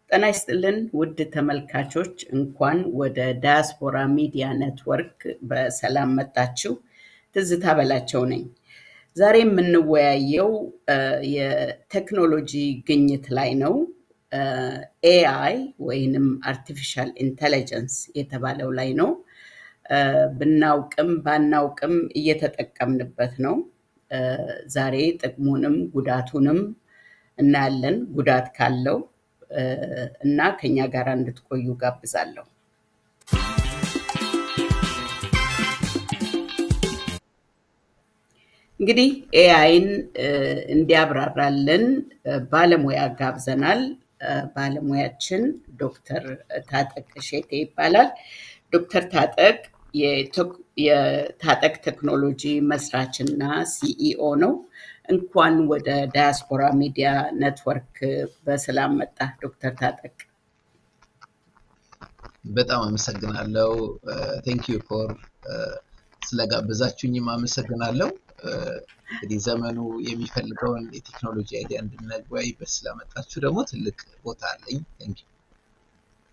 ጤና ይስጥልን ውድ ተመልካቾች እንኳን ወደ ዳያስፖራ ሚዲያ ኔትወርክ በሰላም መጣችሁ። ትዝታ በላቸው ነኝ። ዛሬ የምንወያየው የቴክኖሎጂ ግኝት ላይ ነው። AI ወይንም አርቲፊሻል ኢንተለጀንስ የተባለው ላይ ነው። ብናውቅም ባናውቅም እየተጠቀምንበት ነው። ዛሬ ጥቅሙንም ጉዳቱንም እናያለን። ጉዳት ካለው እና ከኛ ጋር እንድትቆዩ ጋብዛለሁ። እንግዲህ AIን እንዲያብራራልን ባለሙያ ጋብዘናል። ባለሙያችን ዶክተር ታጠቅ ሼቴ ይባላል። ዶክተር ታጠቅ የታጠቅ ቴክኖሎጂ መስራችና CEO ነው። እንኳን ወደ ዳያስፖራ ሚዲያ ኔትወርክ በሰላም መጣ ዶክተር ታጠቅ። በጣም አመሰግናለሁ። thank you for ስለጋበዛችሁኝ አመሰግናለሁ። እንግዲህ ዘመኑ የሚፈልገውን የቴክኖሎጂ አይዲያ እንድንወያይ በስላመጣችሁ ደግሞ ትልቅ ቦታ አለኝ። thank you።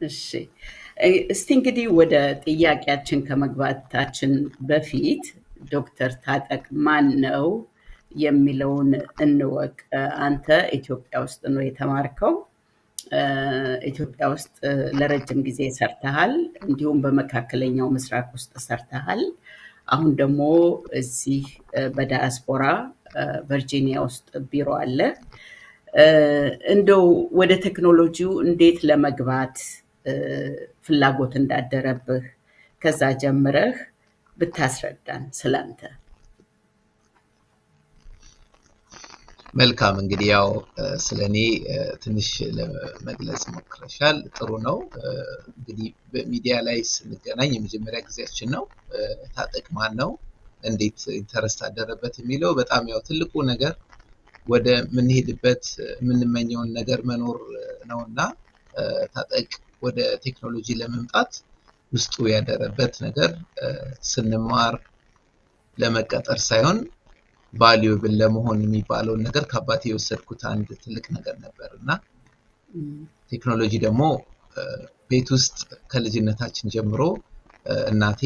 እሺ እስቲ እንግዲህ ወደ ጥያቄያችን ከመግባታችን በፊት ዶክተር ታጠቅ ማን ነው የሚለውን እንወቅ። አንተ ኢትዮጵያ ውስጥ ነው የተማርከው። ኢትዮጵያ ውስጥ ለረጅም ጊዜ ሰርተሃል፣ እንዲሁም በመካከለኛው ምስራቅ ውስጥ ሰርተሃል። አሁን ደግሞ እዚህ በዳያስፖራ ቨርጂኒያ ውስጥ ቢሮ አለ። እንደው ወደ ቴክኖሎጂው እንዴት ለመግባት ፍላጎት እንዳደረብህ ከዛ ጀምረህ ብታስረዳን ስላንተ። መልካም እንግዲህ ያው ስለኔ ትንሽ ለመግለጽ ሞክረሻል። ጥሩ ነው። እንግዲህ በሚዲያ ላይ ስንገናኝ የመጀመሪያ ጊዜያችን ነው። ታጠቅ ማን ነው፣ እንዴት ኢንተረስት አደረበት የሚለው በጣም ያው ትልቁ ነገር ወደ ምንሄድበት ምንመኘውን ነገር መኖር ነውና ታጠቅ ወደ ቴክኖሎጂ ለመምጣት ውስጡ ያደረበት ነገር ስንማር ለመቀጠር ሳይሆን ቫልዩብል ለመሆን የሚባለው ነገር ከአባቴ የወሰድኩት አንድ ትልቅ ነገር ነበርና ቴክኖሎጂ ደግሞ ቤት ውስጥ ከልጅነታችን ጀምሮ እናቴ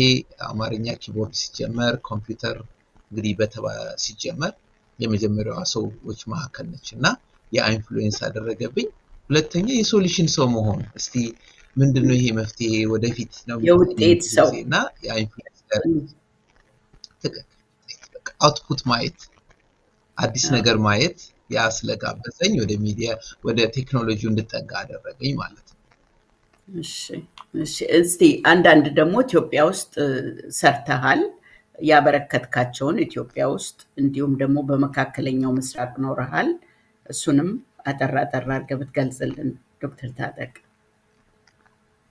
አማርኛ ኪቦርድ ሲጀመር ኮምፒውተር እንግዲህ ሲጀመር የመጀመሪያዋ ሰዎች መካከል ነችና ያ ኢንፍሉዌንስ አደረገብኝ። ሁለተኛ የሶሉሽን ሰው መሆን እስቲ ምንድነው ይሄ መፍትሄ ወደፊት ነው የውጤት ሰውና ያ ኢንፍሉዌንስ አውትፑት ማየት አዲስ ነገር ማየት ያ ስለጋበዘኝ ወደ ሚዲያ ወደ ቴክኖሎጂው እንድጠጋ አደረገኝ ማለት ነው። እሺ እስቲ አንዳንድ ደግሞ ኢትዮጵያ ውስጥ ሰርተሃል ያበረከትካቸውን ኢትዮጵያ ውስጥ እንዲሁም ደግሞ በመካከለኛው ምስራቅ ኖረሃል። እሱንም አጠራ አድርገህ ብትገልጽልን ዶክተር ታጠቅ።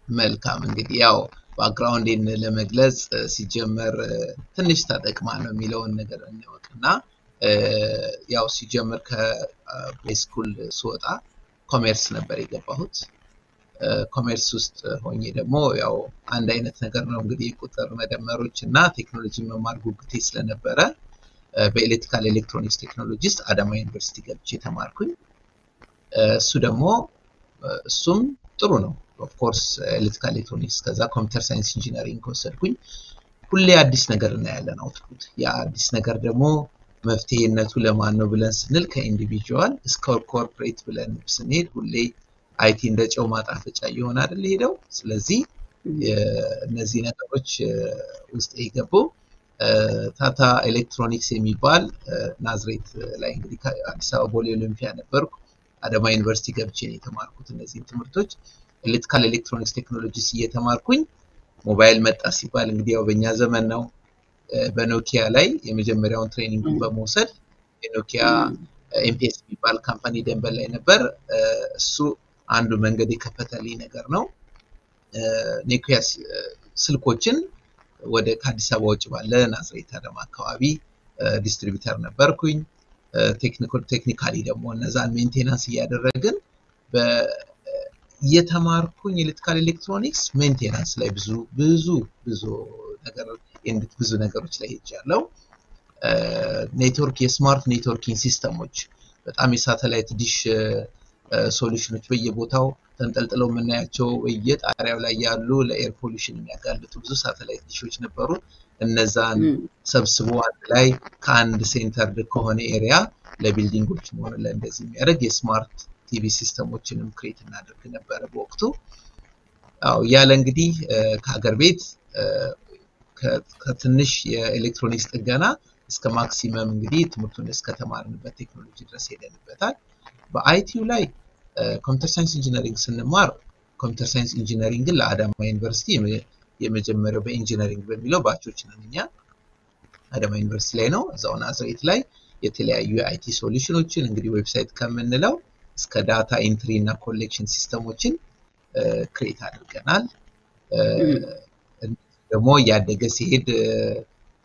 መልካም እንግዲህ ያው ባክግራውንዴን ለመግለጽ ሲጀመር ትንሽ ታጠቅማ ነው የሚለውን ነገር እንወቅና ያው ሲጀመር ከሃይስኩል ስወጣ ኮሜርስ ነበር የገባሁት። ኮሜርስ ውስጥ ሆኜ ደግሞ ያው አንድ አይነት ነገር ነው እንግዲህ ቁጥር መደመሮች እና ቴክኖሎጂ መማር ጉጉቴ ስለነበረ በኤሌክትሪካል ኤሌክትሮኒክስ ቴክኖሎጂስት አዳማ ዩኒቨርሲቲ ገብቼ ተማርኩኝ። እሱም ጥሩ ነው። ኦፍ ኮርስ ኤሌክትሪካል ኤሌክትሮኒክስ ከዛ ኮምፒውተር ሳይንስ ኢንጂነሪንግ ወሰድኩኝ። ሁሌ አዲስ ነገር እናያለን አውትፑት። ያ አዲስ ነገር ደግሞ መፍትሄነቱ ለማን ነው ብለን ስንል ከኢንዲቪጁዋል እስከ ኮርፖሬት ብለን ስንሄድ ሁሌ አይቲ እንደ ጨው ማጣፈጫ ይሆን አይደል ሄደው። ስለዚህ እነዚህ ነገሮች ውስጥ ይገቡ ታታ ኤሌክትሮኒክስ የሚባል ናዝሬት ላይ እንግዲህ አዲስ አበባ ቦሌ ኦሊምፒያ ነበርኩ። አዳማ ዩኒቨርሲቲ ገብቼ ነው የተማርኩት እነዚህ ትምህርቶች ኤሌክትሪካል ኤሌክትሮኒክስ ቴክኖሎጂስ እየተማርኩኝ። ሞባይል መጣ ሲባል እንግዲህ ያው በእኛ ዘመን ነው። በኖኪያ ላይ የመጀመሪያውን ትሬኒንግ በመውሰድ የኖኪያ ኤምፒኤስ የሚባል ካምፓኒ ደንበል ላይ ነበር። እሱ አንዱ መንገድ የከፈተልኝ ነገር ነው። ኖኪያ ስልኮችን ወደ ከአዲስ አበባ ውጭ ባለ ናዝሬት አዳማ አካባቢ ዲስትሪቢዩተር ነበርኩኝ። ቴክኒካሊ ደግሞ እነዛን ሜንቴናንስ እያደረግን የተማርኩኝ ኤሌክትሪካል ኤሌክትሮኒክስ ሜንቴናንስ ላይ ብዙ ነገሮች ላይ ሄጃለሁ። ኔትወርክ የስማርት ኔትወርኪንግ ሲስተሞች በጣም የሳተላይት ዲሽ ሶሉሽኖች በየቦታው ተንጠልጥለው የምናያቸው በየጣሪያው ላይ ያሉ ለኤር ፖሉሽን የሚያጋልጡ ብዙ ሳተላይት ዲሾች ነበሩ። እነዛን ሰብስቦ አንድ ላይ ከአንድ ሴንተር ከሆነ ኤሪያ ለቢልዲንጎች ሆነ ለእንደዚህ የሚያደርግ የስማርት ቲቪ ሲስተሞችንም ክሬት እናደርግ ነበር በወቅቱ። አው ያለ እንግዲህ ከሀገር ቤት ከትንሽ የኤሌክትሮኒክስ ጥገና እስከ ማክሲመም እንግዲህ ትምህርቱን እስከ ተማርንበት ቴክኖሎጂ ድረስ ሄደንበታል። በአይቲዩ ላይ ኮምፒውተር ሳይንስ ኢንጂነሪንግ ስንማር ኮምፒውተር ሳይንስ ኢንጂነሪንግን ለአዳማ ዩኒቨርሲቲ የመጀመሪያው በኢንጂነሪንግ በሚለው ባቾች ነን እኛ። አዳማ ዩኒቨርሲቲ ላይ ነው እዛው ናዝሬት ላይ የተለያዩ የአይቲ ሶሉሽኖችን እንግዲህ ዌብሳይት ከምንለው እስከ ዳታ ኢንትሪ እና ኮሌክሽን ሲስተሞችን ክሬት አድርገናል። ደግሞ ያደገ ሲሄድ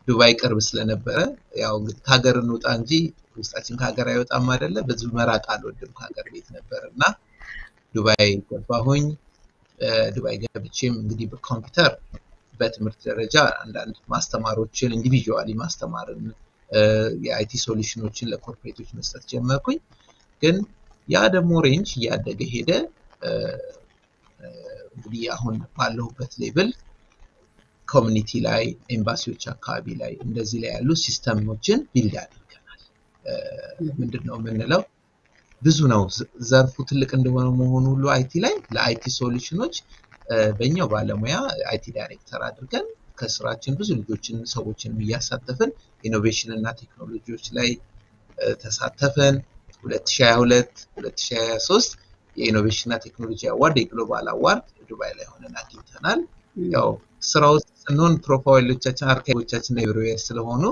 ዱባይ ቅርብ ስለነበረ ያው እንግዲህ ከሀገር እንውጣ እንጂ ውስጣችን ከሀገር አይወጣም አይደለ? ብዙ መራቅ አልወድም ከሀገር ቤት ነበርና ዱባይ ገባሁኝ። ዱባይ ገብቼም እንግዲህ በኮምፒውተር በትምህርት ደረጃ አንዳንድ ማስተማሮችን ኢንዲቪጁዋሊ ማስተማርን የአይቲ ሶሉሽኖችን ለኮርፖሬቶች መስጠት ጀመርኩኝ። ግን ያ ደግሞ ሬንጅ ያደገ ሄደ። እንግዲህ አሁን ባለሁበት ሌቭል ኮሚኒቲ ላይ ኤምባሲዎች አካባቢ ላይ እንደዚህ ላይ ያሉ ሲስተሞችን ቢልድ አድርገናል። ምንድነው የምንለው ብዙ ነው ዘርፉ ትልቅ እንደሆነ መሆኑ ሁሉ አይቲ ላይ ለአይቲ ሶሉሽኖች በእኛው ባለሙያ አይቲ ዳይሬክተር አድርገን ከስራችን ብዙ ልጆችን ሰዎችን እያሳተፈን ኢኖቬሽን እና ቴክኖሎጂዎች ላይ ተሳተፈን። 2022 2023 የኢኖቬሽን እና ቴክኖሎጂ አዋርድ የግሎባል አዋርድ ዱባይ ላይ ሆነን አግኝተናል። ያው ስራው ስንሆን ፕሮፋይሎቻችን አርካይቮቻችን ኤቭሪዌር ስለሆኑ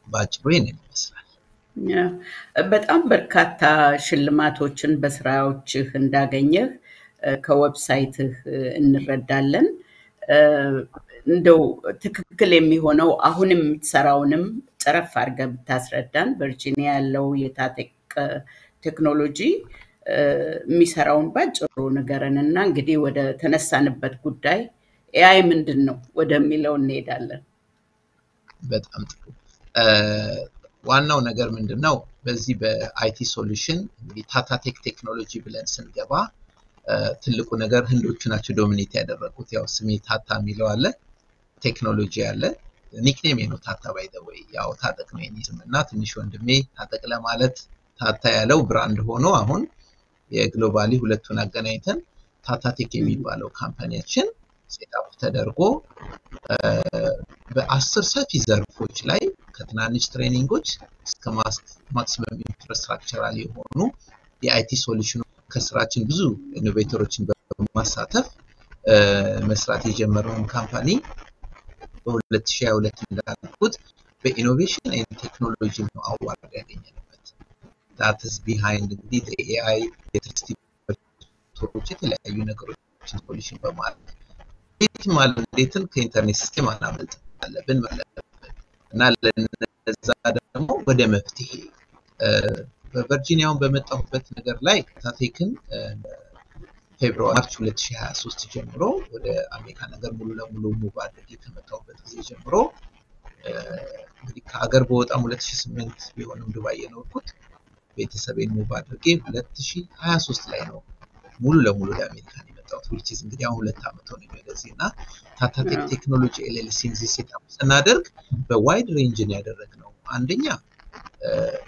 ባጭሩ ይሄን ይመስላል። በጣም በርካታ ሽልማቶችን በስራዎችህ እንዳገኘህ ከዌብሳይትህ እንረዳለን። እንደው ትክክል የሚሆነው አሁንም የምትሰራውንም ጨረፍ አድርገህ ብታስረዳን። ቨርጂኒያ ያለው የታቴክ ቴክኖሎጂ የሚሰራውን ባጭሩ ንገረንና እንግዲህ ወደ ተነሳንበት ጉዳይ ኤአይ ምንድነው ወደሚለው እንሄዳለን። በጣም ጥሩ። ዋናው ነገር ምንድነው በዚህ በአይቲ ሶሉሽን እንግዲህ ታታቴክ ቴክኖሎጂ ብለን ስንገባ ትልቁ ነገር ህንዶቹ ናቸው ዶሚኔት ያደረጉት። ያው ስሜ ታታ የሚለው አለ፣ ቴክኖሎጂ አለ። ኒክኔም ነው ታታ ባይ ዘ ወይ ያው ታጠቅ ነው የኔ ስምና ትንሽ ወንድሜ ታጠቅ ለማለት ታታ ያለው ብራንድ ሆኖ አሁን የግሎባሊ ሁለቱን አገናኝተን ታታቴክ የሚባለው ካምፓኒያችን ሴትአፕ ተደርጎ በ10 ሰፊ ዘርፎች ላይ ከትናንሽ ትሬኒንጎች እስከ ማክሲመም ኢንፍራስትራክቸራል የሆኑ የአይቲ ሶሉሽን ከስራችን ብዙ ኢኖቬተሮችን በማሳተፍ መስራት የጀመረውን ካምፓኒ በ2022 እንዳልኩት በኢኖቬሽን ኤንድ ቴክኖሎጂ ነው አዋርድ ያገኘንበት። that is behind the AI electricity ቶች የተለያዩ ነገሮችን ሶሉሽን በማለት ማለትን ከኢንተርኔት ሲስተም አናመልጥ አለብን ማለት እና ለነዛ ደግሞ ወደ መፍትሄ በቨርጂኒያውን በመጣሁበት ነገር ላይ ታቴክን ፌብሩዋሪ ማርች 2023 ጀምሮ ወደ አሜሪካ ነገር ሙሉ ለሙሉ ሙቭ አድርጌ ከመጣሁበት ጊዜ ጀምሮ እንግዲህ ከሀገር በወጣም 2008 ቢሆንም ዱባይ የኖርኩት ቤተሰቤን ሙቭ አድርጌ 2023 ላይ ነው ሙሉ ለሙሉ ወደ አሜሪካ የመጣሁት። which is እንግዲህ አሁን 2 አመት ሆነ በለዚህና ታታቴክ ቴክኖሎጂ ኤልኤልሲ ሴትአፕ ስናደርግ በዋይድ ሬንጅ ነው ያደረግነው። አንደኛ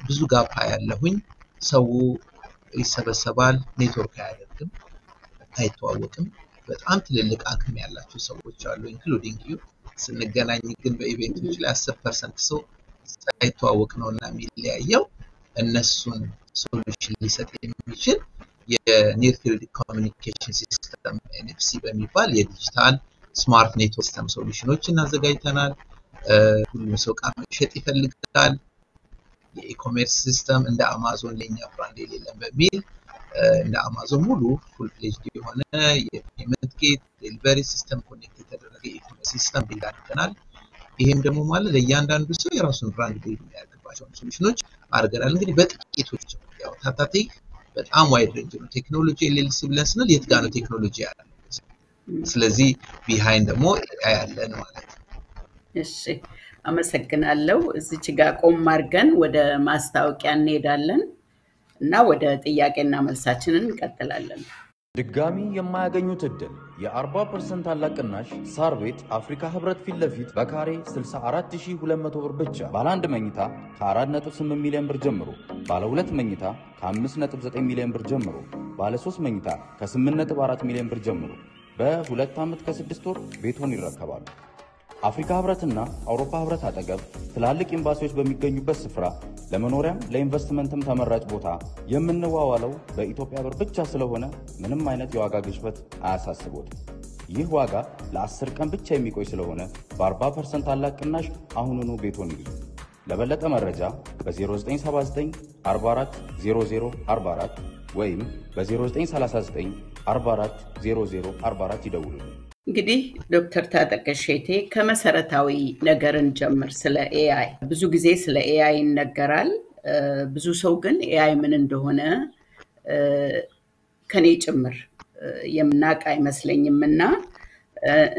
ብዙ ጋፕ ያለሁኝ ሰው ይሰበሰባል፣ ኔትወርክ አያደርግም፣ አይተዋወቅም። በጣም ትልልቅ አቅም ያላቸው ሰዎች አሉ ኢንክሉዲንግ ዩ። ስንገናኝ ግን በኢቨንቶች ላይ 10% ሰው ሳይተዋወቅ ነውና የሚለያየው። እነሱን ሶሉሽን ሊሰጥ የሚችል የኒር ፊልድ ኮሚኒኬሽን ሲስተም ኤንኤፍሲ በሚባል የዲጂታል ስማርት ኔትወርክ ሲስተም ሶሉሽኖችን አዘጋጅተናል። ሁሉም ሰው ዕቃ መሸጥ ይፈልጋል። የኢኮሜርስ ሲስተም እንደ አማዞን ለኛ ብራንድ የሌለም በሚል እንደ አማዞን ሙሉ ፉል ፍሌጅድ የሆነ የፔመንት ጌት ዴሊቨሪ ሲስተም ኮኔክት የተደረገ ኢኮሜርስ ሲስተም ቢልድ አድርገናል። ይሄም ደግሞ ማለት ለእያንዳንዱ ሰው የራሱን ብራንድ ቢልድ የሚያደርግባቸው ሶሉሽኖች አድርገናል። እንግዲህ በጥቂቶች ያው ታታቴክ በጣም ዋይድ ሬንጅ ነው። ቴክኖሎጂ ኤልኤልሲ ብለን ስንል የት ጋር ነው ቴክኖሎጂ ያለው? ስለዚህ ቢሃይንድ ደግሞ ያያለን ማለት ነው። እሺ አመሰግናለሁ። እዚች ጋር ቆም አድርገን ወደ ማስታወቂያ እንሄዳለን። እና ወደ ጥያቄና መልሳችንን እንቀጥላለን። ድጋሚ የማያገኙት እድል የ40% ታላቅ ቅናሽ ሳር ቤት አፍሪካ ህብረት ፊት ለፊት በካሬ 64200 ብር ብቻ ባለ 1 መኝታ ከ4.8 ሚሊዮን ብር ጀምሮ ባለ 2 መኝታ ከ5.9 ሚሊዮን ብር ጀምሮ ባለ 3 መኝታ ከ8.4 ሚሊዮን ብር ጀምሮ በ2 ዓመት ከ6 ወር ቤቶን ይረከባሉ። አፍሪካ ህብረትና አውሮፓ ህብረት አጠገብ ትላልቅ ኤምባሲዎች በሚገኙበት ስፍራ ለመኖሪያም ለኢንቨስትመንትም ተመራጭ ቦታ የምንዋዋለው በኢትዮጵያ ብር ብቻ ስለሆነ ምንም አይነት የዋጋ ግሽበት አያሳስቦት። ይህ ዋጋ ለ10 ቀን ብቻ የሚቆይ ስለሆነ በ40% ታላቅ ቅናሽ አሁኑኑ ቤቶን ይግዙ። ለበለጠ መረጃ በ0979 44 00 44 ወይም በ0939 44 00 44 ይደውሉልን። እንግዲህ ዶክተር ታጠቀ ሼቴ ከመሰረታዊ ነገርን ጀምር ስለ ኤአይ ብዙ ጊዜ ስለ ኤአይ ይነገራል። ብዙ ሰው ግን ኤአይ ምን እንደሆነ ከኔ ጭምር የምናውቅ አይመስለኝምና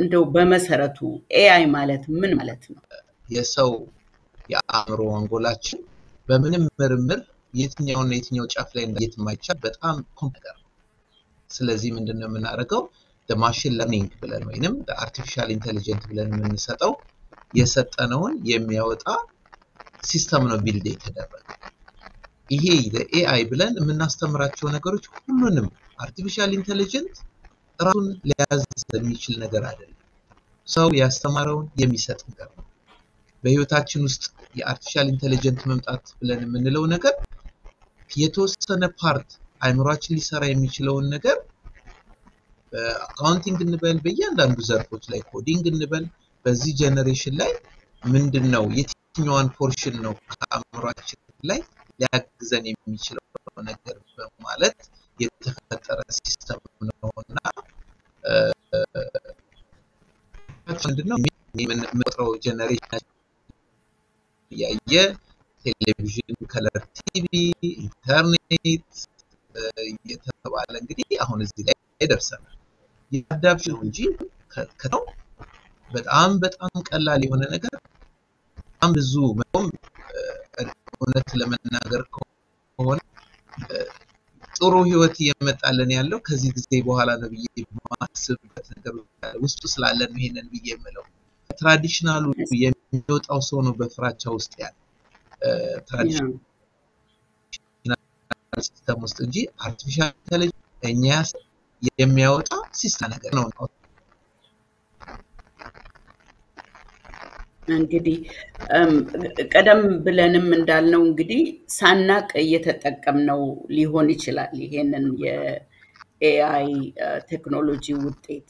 እንደው በመሰረቱ ኤአይ ማለት ምን ማለት ነው? የሰው የአእምሮ አንጎላችን በምንም ምርምር የትኛው ጫፍ ላይ እንደየት የማይቻል በጣም ኮምፕሌክስ ነው። ስለዚህ ምንድነው የምናደርገው? ማሽን ለርኒንግ ብለን ወይንም አርቲፊሻል ኢንተለጀንስ ብለን የምንሰጠው የሰጠነውን የሚያወጣ ሲስተም ነው ቢልድ የተደረገው። ይሄ ለኤአይ ብለን የምናስተምራቸው ነገሮች ሁሉንም አርቲፊሻል ኢንተለጀንስ ራሱን ሊያዝ የሚችል ነገር አይደለም። ሰው ያስተማረውን የሚሰጥ ነገር ነው። በህይወታችን ውስጥ የአርቲፊሻል ኢንተለጀንስ መምጣት ብለን የምንለው ነገር የተወሰነ ፓርት አይምሯችን ሊሰራ የሚችለውን ነገር አካውንቲንግ እንበል በእያንዳንዱ ዘርፎች ላይ ኮዲንግ እንበል በዚህ ጀነሬሽን ላይ ምንድነው የትኛዋን ፖርሽን ነው ከአእምሯችን ላይ ሊያግዘን የሚችለው ነገር በማለት የተፈጠረ ሲስተም ነውና ምንድነው የምንመጣው ጀነሬሽን ያየ ቴሌቪዥን ከለር ቲቪ ኢንተርኔት የተባለ እንግዲህ አሁን እዚህ ላይ ደርሰናል። ያዳብሽው እንጂ ከተው በጣም ቀላል የሆነ ነገር በጣም ብዙ መቆም እውነት ለመናገር ከሆነ ጥሩ ህይወት እየመጣለን ያለው ከዚህ ጊዜ በኋላ ነው ብዬ ማስብበት ነገር ውስጥ ስላለን ይሄንን ብዬ የምለው ትራዲሽናሉ የሚወጣው ሰው ነው በፍራቻ ውስጥ ያለ ትራዲሽናል ሲስተም ውስጥ እንጂ አርቲፊሻል ኢንተለጀንስ እኛ የሚያወጣ ሲስተም ነገር ነው። እንግዲህ ቀደም ብለንም እንዳልነው እንግዲህ ሳናቅ እየተጠቀምነው ሊሆን ይችላል ይሄንን የኤአይ ቴክኖሎጂ ውጤት።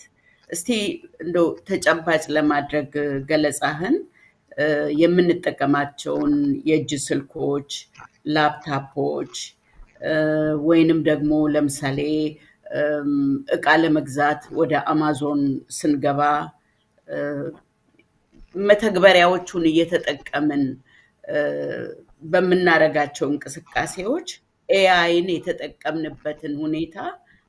እስቲ እንደው ተጨባጭ ለማድረግ ገለጻህን የምንጠቀማቸውን የእጅ ስልኮች፣ ላፕታፖች ወይንም ደግሞ ለምሳሌ እቃ ለመግዛት ወደ አማዞን ስንገባ መተግበሪያዎቹን እየተጠቀምን በመናረጋቸው እንቅስቃሴዎች ኤአይን የተጠቀምንበትን ሁኔታ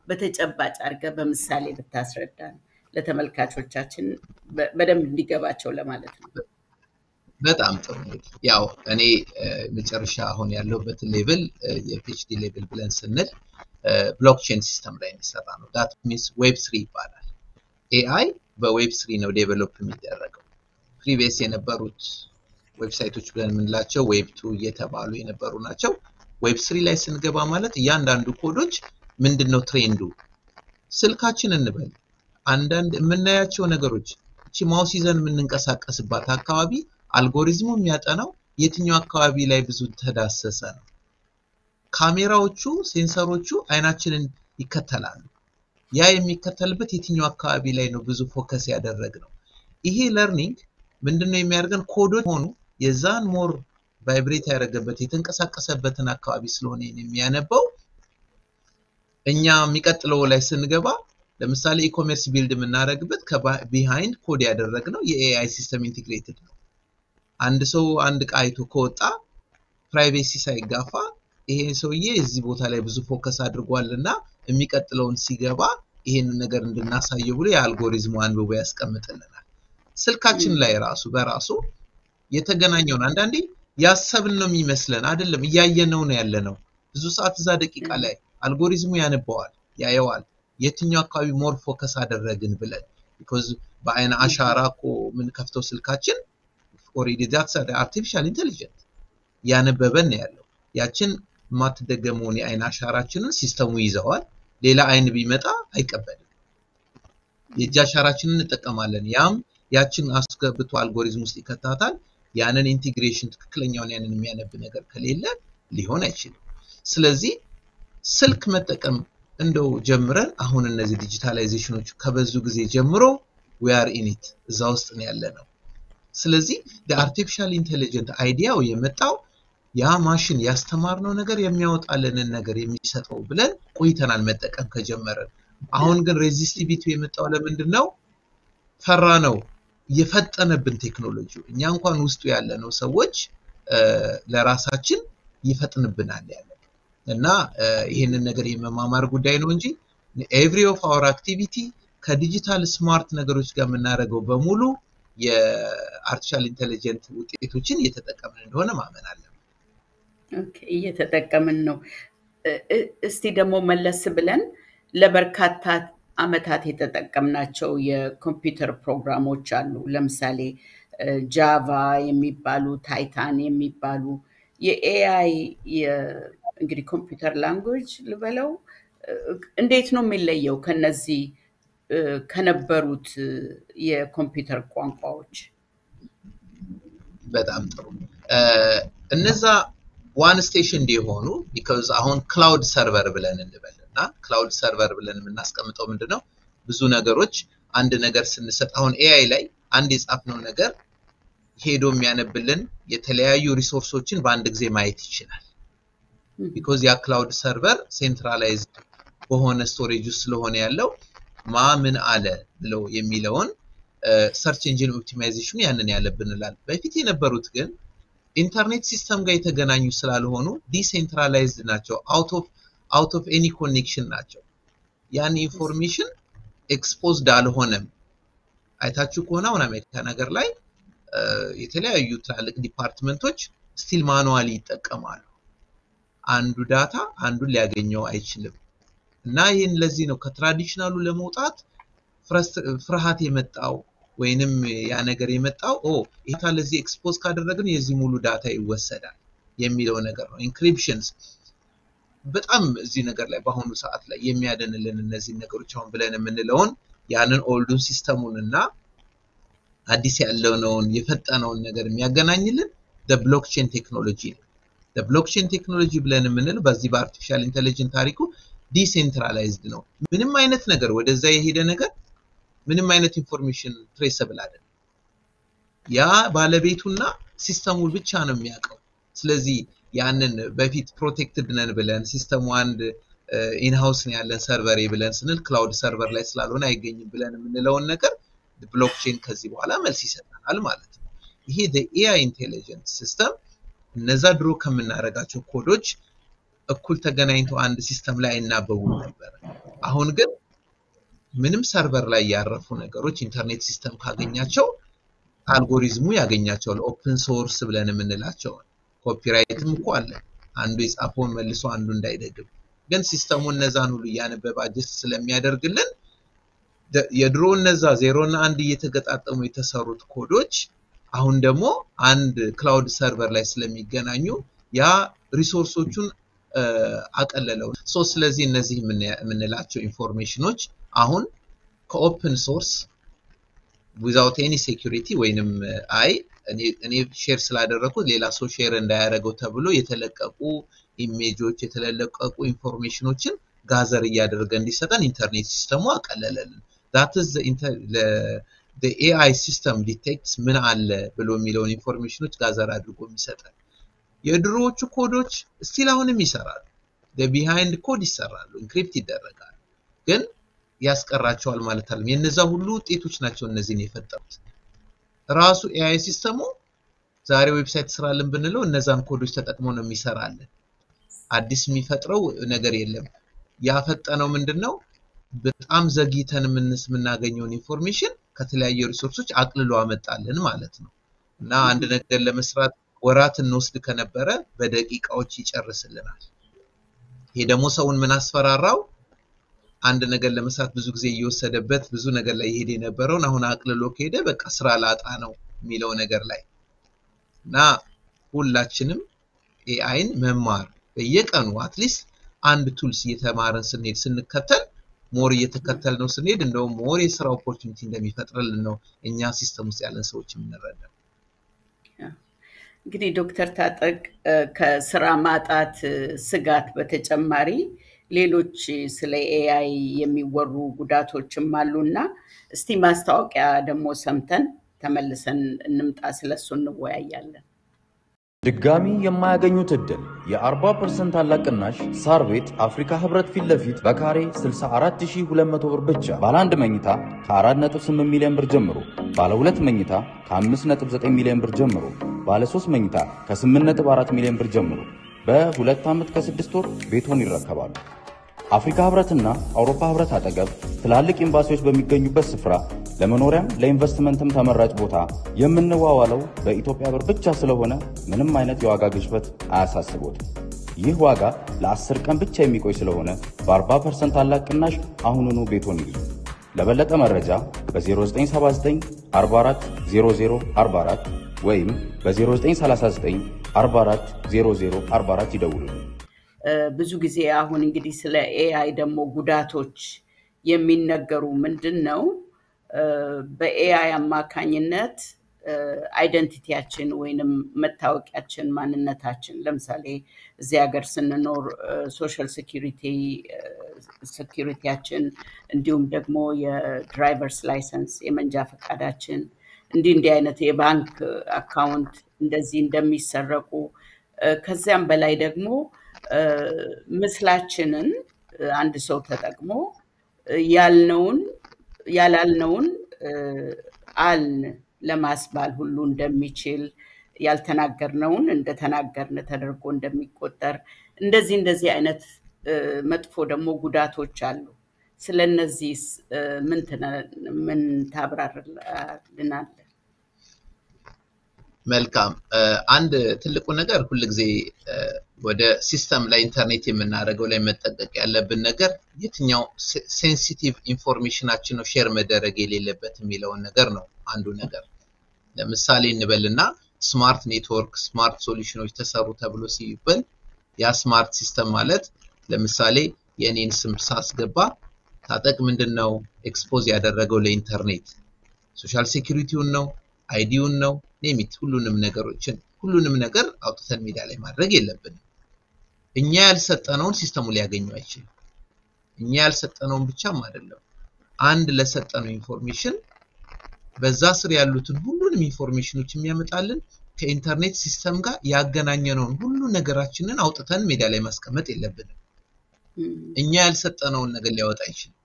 በተጨባጭ አርገ በምሳሌ ብታስረዳን ለተመልካቾቻችን በደንብ እንዲገባቸው ለማለት ነው። በጣም ጥሩ። ያው እኔ መጨረሻ አሁን ያለውበት ሌቭል የፒኤችዲ ሌቭል ብለን ስንል ብሎክቼን ሲስተም ላይ የሚሰራ ነው። that means web3 ይባላል። ኤአይ በweb3 ነው ዴቨሎፕ የሚደረገው። ፕሪቪየስ የነበሩት ዌብሳይቶች ብለን የምንላቸው ዌብ2 እየተባሉ የነበሩ ናቸው። ዌብ3 ላይ ስንገባ ማለት እያንዳንዱ ኮዶች ምንድነው ትሬንዱ ስልካችን እንበል አንዳንድ የምናያቸው ነገሮች እቺ ማውስ ይዘን የምንንቀሳቀስባት አካባቢ አልጎሪዝሙ የሚያጠናው የትኛው አካባቢ ላይ ብዙ ተዳሰሰ ነው። ካሜራዎቹ ሴንሰሮቹ አይናችንን ይከተላሉ። ያ የሚከተልበት የትኛው አካባቢ ላይ ነው ብዙ ፎከስ ያደረግነው። ይሄ ለርኒንግ ምንድነው የሚያደርገን ኮዶች ሆኑ የዛን ሞር ቫይብሬት ያደረገበት የተንቀሳቀሰበትን አካባቢ ስለሆነ የሚያነበው እኛ የሚቀጥለው ላይ ስንገባ ለምሳሌ ኢኮሜርስ ቢልድ የምናደርግበት ከቢሃይንድ ኮድ ያደረግነው የኤአይ ሲስተም ኢንቲግሬትድ ነው። አንድ ሰው አንድ ዕቃ አይቶ ከወጣ ፕራይቬሲ ሳይጋፋ ይሄ ሰውዬ እዚህ ቦታ ላይ ብዙ ፎከስ አድርጓልና የሚቀጥለውን ሲገባ ይሄንን ነገር እንድናሳየው ብሎ የአልጎሪዝሙ አንብቦ ያስቀምጥልናል። ስልካችን ላይ ራሱ በራሱ የተገናኘውን አንዳንዴ ያሰብን ነው የሚመስለን አይደለም እያየነው ነው ያለነው። ብዙ ሰዓት እዛ ደቂቃ ላይ አልጎሪዝሙ ያነባዋል ያየዋል የትኛው አካባቢ ሞር ፎከስ አደረግን ብለን because በአይን አሻራ እኮ ምን ከፍተው ስልካችን already that's artificial intelligence ያነበበን ያለው ያችን ማትደገመውን የአይን አሻራችንን ሲስተሙ ይዘዋል ሌላ አይን ቢመጣ አይቀበልም የእጅ አሻራችንን እንጠቀማለን ያም ያችን አስገብቶ አልጎሪዝም ውስጥ ይከታታል ያንን ኢንቲግሬሽን ትክክለኛውን ያንን የሚያነብ ነገር ከሌለ ሊሆን አይችልም ስለዚህ ስልክ መጠቀም እንደው ጀምረን አሁን እነዚህ ዲጂታላይዜሽኖች ከበዙ ጊዜ ጀምሮ we are in it እዛ ውስጥ ነው ያለነው ስለዚህ the artificial intelligent አይዲያው የመጣው ያ ማሽን ያስተማርነው ነገር የሚያወጣልንን ነገር የሚሰጠው ብለን ቆይተናል መጠቀም ከጀመረን አሁን ግን ሬዚስቲቪቲ የመጣው ለምንድነው ፈራ ነው የፈጠነብን ቴክኖሎጂ እኛ እንኳን ውስጡ ያለነው ሰዎች ለራሳችን ይፈጥንብናል ያለ እና ይሄንን ነገር የመማማር ጉዳይ ነው እንጂ every of our activity ከዲጂታል ስማርት ነገሮች ጋር የምናደርገው በሙሉ የአርቲፊሻል ኢንተለጀንት ውጤቶችን እየተጠቀምን እንደሆነ ማመን አለብን ኦኬ እየተጠቀምን ነው እስቲ ደግሞ መለስ ብለን ለበርካታ አመታት የተጠቀምናቸው የኮምፒውተር ፕሮግራሞች አሉ ለምሳሌ ጃቫ የሚባሉ ታይታን የሚባሉ የኤአይ እንግዲህ ኮምፒውተር ላንጉዌጅ ልበለው እንዴት ነው የሚለየው ከነዚህ ከነበሩት የኮምፒውተር ቋንቋዎች በጣም ጥሩ እነዛ ዋን ስቴሽን እንዲሆኑ because አሁን ክላውድ ሰርቨር ብለን እንበልና ክላውድ ሰርቨር ብለን የምናስቀምጠው ምንድነው ብዙ ነገሮች አንድ ነገር ስንሰጥ አሁን ኤአይ ላይ አንድ የጻፍነው ነገር ሄዶ የሚያነብልን የተለያዩ ሪሶርሶችን በአንድ ጊዜ ማየት ይችላል because ያ ክላውድ ሰርቨር ሴንትራላይዝድ በሆነ ስቶሬጅ ውስጥ ስለሆነ ያለው ማምን አለ ብለው የሚለውን ሰርች ኢንጂን ኦፕቲማይዜሽኑ ያንን ያለብንላል በፊት የነበሩት ግን ኢንተርኔት ሲስተም ጋር የተገናኙ ስላልሆኑ ዲሴንትራላይዝድ ናቸው out of any connection ናቸው ያን ኢንፎርሜሽን ኤክስፖዝድ አልሆነም አይታችሁ ከሆነ አሁን አሜሪካ ነገር ላይ የተለያዩ ትላልቅ ዲፓርትመንቶች ስቲል ማኑዋሊ ይጠቀማሉ አንዱ ዳታ አንዱ ሊያገኘው አይችልም እና ይሄን ለዚህ ነው ከትራዲሽናሉ ለመውጣት ፍርሃት የመጣው ወይንም ያ ነገር የመጣው ይሄታ ለዚህ ኤክስፖዝ ካደረግን የዚህ ሙሉ ዳታ ይወሰዳል የሚለው ነገር ነው ኢንክሪፕሽንስ በጣም እዚህ ነገር ላይ በአሁኑ ሰዓት ላይ የሚያደንልን እነዚህ ነገሮች አሁን ብለን የምንለውን ያንን ኦልዱ ሲስተሙንና አዲስ ያለውን የፈጠነውን ነገር የሚያገናኝልን the blockchain technology ነው the blockchain technology ብለን የምንለው በዚህ በአርቲፊሻል ኢንተለጀንት ታሪኩ ዲሴንትራላይዝድ ነው ምንም አይነት ነገር ወደዛ የሄደ ነገር ምንም አይነት ኢንፎርሜሽን ትሬሰብል አይደለም ያ ባለቤቱና ሲስተሙ ብቻ ነው የሚያውቀው ስለዚህ ያንን በፊት ፕሮቴክትድ ነን ብለን ሲስተሙ አንድ ኢንሃውስ ነው ያለን ሰርቨር ብለን ስንል ክላውድ ሰርቨር ላይ ስላልሆነ አይገኝም ብለን የምንለውን ነገር ብሎክቼን ከዚህ በኋላ መልስ ይሰጣል ማለት ነው ይሄ the AI intelligent system እነዛ ድሮ ከምናረጋቸው ኮዶች እኩል ተገናኝተው አንድ ሲስተም ላይ እናበቡ ነበር አሁን ግን ምንም ሰርቨር ላይ ያረፉ ነገሮች ኢንተርኔት ሲስተም ካገኛቸው አልጎሪዝሙ ያገኛቸው ኦፕን ሶርስ ብለን የምንላቸው ኮፒራይትም እኮ አለ አንዱ የጻፈውን መልሶ አንዱ እንዳይደግም ግን ሲስተሙ እነዛን ሁሉ ያነበበ አጀስት ስለሚያደርግልን የድሮ እነዛ 0 እና 1 እየተገጣጠሙ የተሰሩት ኮዶች አሁን ደግሞ አንድ ክላውድ ሰርቨር ላይ ስለሚገናኙ ያ ሪሶርሶቹን አቀለለው ስለዚህ እነዚህ የምንላቸው ኢንፎርሜሽኖች አሁን ከኦፕን ሶርስ without any security ወይንም እኔ ሼር ስላደረኩት ሌላ ሰው ሼር እንዳያደርገው ተብሎ የተለቀቁ ኢሜጆች የተለቀቁ ኢንፎርሜሽኖችን ጋዘር እያደረገ እንዲሰጠን ኢንተርኔት ሲስተሙ አቀለለልን that is the AI system detects ምን አለ ብሎ የሚለውን ኢንፎርሜሽኖች ጋዘር አድርጎ የሚሰጠን የድሮዎቹ ኮዶች ስቲል አሁንም ይሰራሉ the behind ኮድ ይሰራሉ ኢንክሪፕት ይደረጋሉ ግን ያስቀራቸዋል ማለት አይደለም የነዛ ሁሉ ውጤቶች ናቸው እነዚህን የፈጠሩት ራሱ AI ሲስተሙ ዛሬ ዌብሳይት ስራልን ብንለው እነዛን ኮዶች ተጠቅሞ ነው የሚሰራልን አዲስ የሚፈጥረው ነገር የለም ያፈጠነው ምንድነው በጣም ዘግይተን የምናገኘውን ኢንፎርሜሽን ከተለያየ ሪሶርሶች አቅልሎ አመጣልን ማለት ነው እና አንድ ነገር ለመስራት ወራት እንወስድ ከነበረ በደቂቃዎች ይጨርስልናል ይሄ ደግሞ ሰውን ምን አስፈራራው አንድ ነገር ለመስራት ብዙ ጊዜ እየወሰደበት ብዙ ነገር ላይ ይሄድ የነበረውን አሁን አቅልሎ ከሄደ በቃ ስራ ላጣ ነው የሚለው ነገር ላይ እና ሁላችንም ኤአይን መማር በየቀኑ አትሊስት አንድ ቱልስ እየተማረን ስንከተል ሞር እየተከተል ነው ስንሄድ እንደውም ሞር የስራ ኦፖርቹኒቲ እንደሚፈጥርልን ነው እኛ ሲስተም ውስጥ ያለን ሰዎች የምንረዳው። እንግዲህ ዶክተር ታጠቅ ከስራ ማጣት ስጋት በተጨማሪ ሌሎች ስለ ኤአይ የሚወሩ ጉዳቶችም አሉና እስቲ ማስታወቂያ ደግሞ ሰምተን ተመልሰን እንምጣ ስለሱ እንወያያለን። ድጋሚ የማያገኙት እድል የ40% ታላቅ ቅናሽ ሳር ቤት አፍሪካ ህብረት ፊት ለፊት በካሬ 64200 ብር ብቻ ባለ 1 መኝታ ከ4.8 ሚሊዮን ብር ጀምሮ ባለ 2 መኝታ ከ5.9 ሚሊዮን ብር ጀምሮ ባለ 3 መኝታ ከ8.4 ሚሊዮን ብር ጀምሮ በ2 ዓመት ከ6 ወር ቤቶን ይረከባሉ። አፍሪካ ህብረትና አውሮፓ ህብረት አጠገብ ትላልቅ ኤምባሲዎች በሚገኙበት ስፍራ ለመኖሪያም ለኢንቨስትመንትም ተመራጭ ቦታ የምንዋዋለው በኢትዮጵያ ብር ብቻ ስለሆነ ምንም አይነት የዋጋ ግሽበት አያሳስቦት። ይህ ዋጋ ለ10 ቀን ብቻ የሚቆይ ስለሆነ በ40% ታላቅ ቅናሽ አሁኑኑ ቤቶን ይግዙ። ለበለጠ መረጃ በ0979 44 00 44 ወይም በ0939 44 00 44 ይደውሉ። ብዙ ጊዜ አሁን እንግዲህ ስለ ኤአይ ደግሞ ጉዳቶች የሚነገሩ ምንድነው? በኤአይ አማካኝነት አይደንቲቲያችን ወይንም መታወቂያችን ማንነታችን ለምሳሌ እዚህ ሀገር ስንኖር ሶሻል ሴኩሪቲያችን እንዲሁም ደግሞ የድራይቨርስ ላይሰንስ የመንጃ ፈቃዳችን እንዲህ አይነት የባንክ አካውንት እንደዚህ እንደሚሰረቁ ከዚያም በላይ ደግሞ ምስላችንን አንድ ሰው ተጠቅሞ ያላልነውን አልን ለማስባል ሁሉ እንደሚችል ያልተናገርነውን እንደተናገርን ተደርጎ እንደሚቆጠር እንደዚህ አይነት መጥፎ ደግሞ ጉዳቶች አሉ። ስለነዚህ ምን ታብራራልናል? መልካም አንድ ትልቁ ነገር ሁሉ ጊዜ ወደ ሲስተም ላይ ኢንተርኔት የምናደርገው ላይ መጠንቀቅ ያለብን ነገር የትኛው ሴንሲቲቭ ኢንፎርሜሽናችን ነው ሼር መደረግ የሌለበት የሚለውን ነገር ነው አንዱ ነገር። ለምሳሌ እንበልና ስማርት ኔትወርክ ስማርት ሶሉሽኖች ተሰሩ ተብሎ ሲባል ያ ስማርት ሲስተም ማለት ለምሳሌ የኔን ስም ሳስገባ ታጠቅ ምንድነው ኤክስፖዝ ያደረገው ለኢንተርኔት ሶሻል ሴኩሪቲውን ነው አይዲውን ነው ኔሚት ሁሉንም ነገር አውጥተን ሜዳ ላይ ማድረግ የለብንም። እኛ ያልሰጠነውን ሲስተሙ ሊያገኘው አይችልም። እኛ ያልሰጠነውን ብቻም አይደለም አንድ ለሰጠነው ኢንፎርሜሽን በዛ ስር ያሉትን ሁሉንም ኢንፎርሜሽኖች የሚያመጣልን ከኢንተርኔት ሲስተም ጋር ያገናኘነውን ሁሉ ነገራችንን አውጥተን ሜዳ ላይ ማስቀመጥ የለብንም። እኛ ያልሰጠነውን ነገር ሊያወጣ አይችልም።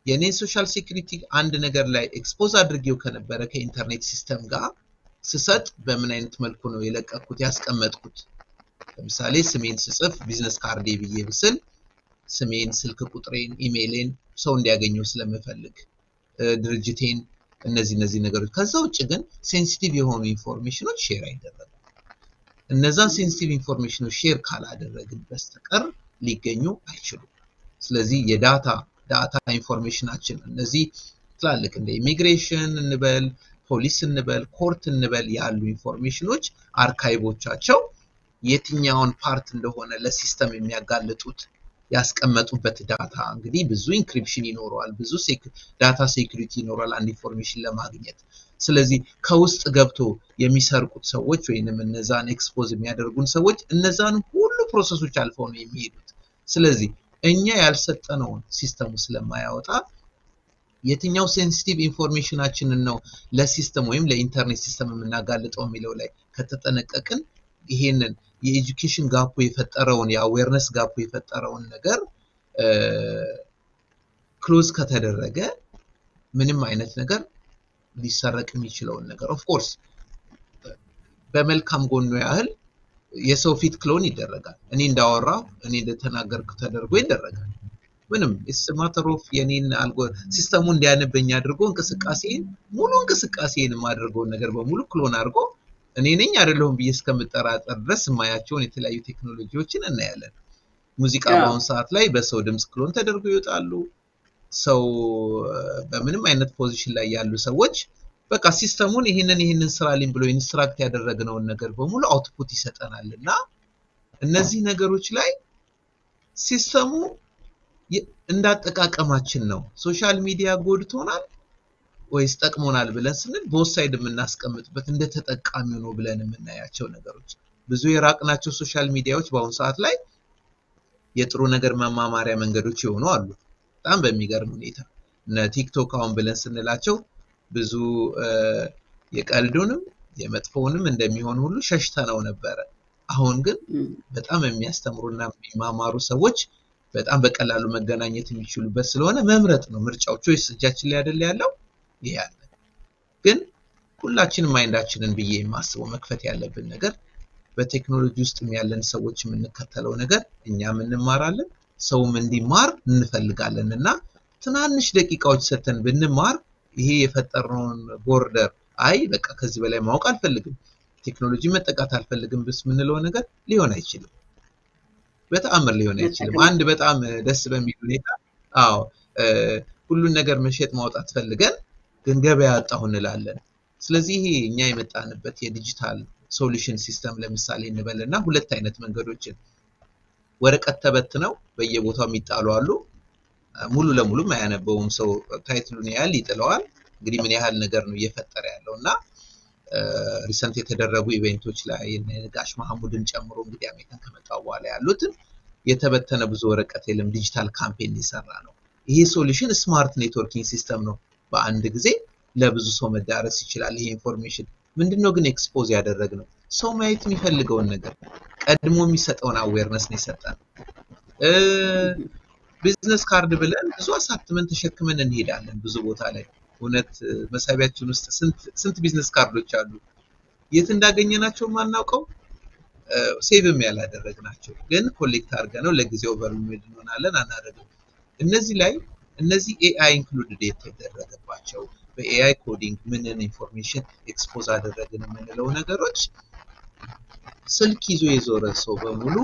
የኔ ሶሻል ሴኩሪቲ አንድ ነገር ላይ ኤክስፖዝ አድርጌው ከነበረ ከኢንተርኔት ሲስተም ጋር ስሰጥ በምን አይነት መልኩ ነው የለቀኩት ያስቀመጥኩት? ለምሳሌ ስሜን ስጽፍ ቢዝነስ ካርዴ ብዬ ብስል ስሜን ስልክ ቁጥሬን ኢሜይሌን ሰው እንዲያገኘው ስለምፈልግ ድርጅቴን እነዚህ ነገሮች ከዛ ውጭ ግን ሴንሲቲቭ የሆኑ ኢንፎርሜሽኖች ሼር አይደረጉም። እነዛን ሴንሲቲቭ ኢንፎርሜሽኖች ሼር ካላደረግን በስተቀር ሊገኙ አይችሉም። ስለዚህ የዳታ ኢንፎርሜሽናችን እነዚህ ትላልቅ እንደ ኢሚግሬሽን እንበል ፖሊስ እንበል ኮርት እንበል ያሉ ኢንፎርሜሽኖች አርካይቮቻቸው የትኛውን ፓርት እንደሆነ ለሲስተም የሚያጋልጡት ያስቀመጡበት ዳታ እንግዲህ ብዙ ኢንክሪፕሽን ይኖረዋል ብዙ ዳታ ሴኩሪቲ ይኖራል አንድ ኢንፎርሜሽን ለማግኘት። ስለዚህ ከውስጥ ገብቶ የሚሰርቁት ሰዎች ወይንም እነዛን ኤክስፖዝ የሚያደርጉን ሰዎች እነዛን ሁሉ ፕሮሰሶች አልፈው ነው የሚሄዱት። ስለዚህ እኛ ያልሰጠነውን ሲስተሙ ስለማያወጣ የትኛው ሴንሲቲቭ ኢንፎርሜሽናችንን ነው ለሲስተም ወይም ለኢንተርኔት ሲስተም የምናጋልጠው የሚለው ላይ ከተጠነቀቅን ይሄንን የኤጁኬሽን ጋፑ የፈጠረውን የአዌርነስ ጋፑ የፈጠረውን ነገር ክሎዝ ከተደረገ ምንም አይነት ነገር ሊሰረቅ የሚችለውን ነገር ኦፍ ኮርስ በመልካም ጎኑ ያህል የሰው ፊት ክሎን ይደረጋል። እኔ እንዳወራው እኔ እንደተናገርኩ ተደርጎ ይደረጋል። ምንም ማተሮፍ የኔን ሲስተሙ እንዲያነበኝ አድርጎ ሙሉ እንቅስቃሴን ማድረገው ነገር በሙሉ ክሎን አድርጎ እኔ ነኝ አይደለሁም ብዬ እስከምጠራጠር ድረስ ማያቸውን የተለያዩ ቴክኖሎጂዎችን እናያለን። ሙዚቃ በአሁን ሰዓት ላይ በሰው ድምጽ ክሎን ተደርጎ ይወጣሉ ሰው በምንም አይነት ፖዚሽን ላይ ያሉ ሰዎች በቃ ሲስተሙን ይሄንን ስራልኝ ብሎ ኢንስትራክት ያደረግነውን ነገር በሙሉ አውትፑት ይሰጠናልና እነዚህ ነገሮች ላይ ሲስተሙ እንዳጠቃቀማችን ነው ሶሻል ሚዲያ ጎድቶናል ወይስ ጠቅሞናል ብለን ስንል በሳይድ የምናስቀምጥበት እንደ ተጠቃሚው ነው ብለን የምናያቸው ነገሮች ብዙ የራቅናቸው ሶሻል ሚዲያዎች በአሁን ሰዓት ላይ የጥሩ ነገር መማማሪያ መንገዶች ይሆኑ አሉ በጣም በሚገርም ሁኔታ እና ቲክቶክ አሁን ብለን ስንላቸው ብዙ የቀልዱንም የመጥፎውንም እንደሚሆን ሁሉ ሸሽተነው ነበር አሁን ግን በጣም የሚያስተምሩና የሚማማሩ ሰዎች በጣም በቀላሉ መገናኘት የሚችሉበት ስለሆነ መምረጥ ነው ምርጫው ቾይስ እጃችን ላይ አይደል ያለው ይያለ ግን ሁላችንም ማይንዳችንን ብዬ የማስበው መክፈት ያለብን ነገር በቴክኖሎጂ ውስጥ ያለን ሰዎች የምንከተለው ነገር እኛም እንማራለን ሰውም እንዲማር እንፈልጋለንና ትናንሽ ደቂቃዎች ሰተን ብንማር ይሄ የፈጠርነውን ቦርደር አይ በቃ ከዚህ በላይ ማወቅ አልፈልግም ቴክኖሎጂ መጠቃት አልፈልግም ብስ ምንለው ነገር ሊሆን አይችልም በተአምር ሊሆን አይችልም አንድ በጣም ደስ በሚል ሁኔታ አዎ ሁሉን ነገር መሸጥ ማውጣት ፈልገን ግን ገበያ አጣሁ እንላለን ስለዚህ ይሄ እኛ የመጣንበት የዲጂታል ሶሉሽን ሲስተም ለምሳሌ እንበልና ሁለት አይነት መንገዶችን ወረቀት ተበትነው በየቦታው የሚጣሉ አሉ ሙሉ ለሙሉ ማያነበውም ሰው ታይትሉን ያህል ይጥለዋል እንግዲህ ምን ያህል ነገር ነው እየፈጠረ ያለውና ሪሰንት የተደረጉ ኢቨንቶች ላይ ጋሽ መሐሙድን ጨምሮ እንግዲህ አሜሪካን ከመጣው በኋላ ያሉት የተበተነ ብዙ ወረቀት የለም ዲጂታል ካምፔን ይሰራ ነው ይሄ ሶሉሽን ስማርት ኔትወርኪንግ ሲስተም ነው በአንድ ጊዜ ለብዙ ሰው መዳረስ ይችላል ይሄ ኢንፎርሜሽን ምንድነው ግን ኤክስፖዝ ያደረግነው ሰው ማየት የሚፈልገውን ነገር ቀድሞ የሚሰጠውን አዌርነስ ነው ይሰጣል ቢዝነስ ካርድ ብለን ብዙ አሳትመን ተሸክመን እንሄዳለን ብዙ ቦታ ላይ እውነት መሳቢያችን ውስጥ ስንት ቢዝነስ ካርዶች አሉ የት እንዳገኘናቸው ማናውቀው ሴቭም ያላደረግናቸው ግን ኮሌክት አድርገነው ለጊዜው ኦቨርሚድ እንሆናለን አናደርግም እነዚህ ላይ እነዚህ ኤአይ ኢንክሉድድ የተደረገባቸው በኤአይ ኮዲንግ ምንን ኢንፎርሜሽን ኤክስፖዝ አደረግን የምንለው ነገሮች ስልክ ይዞ የዞረ ሰው በሙሉ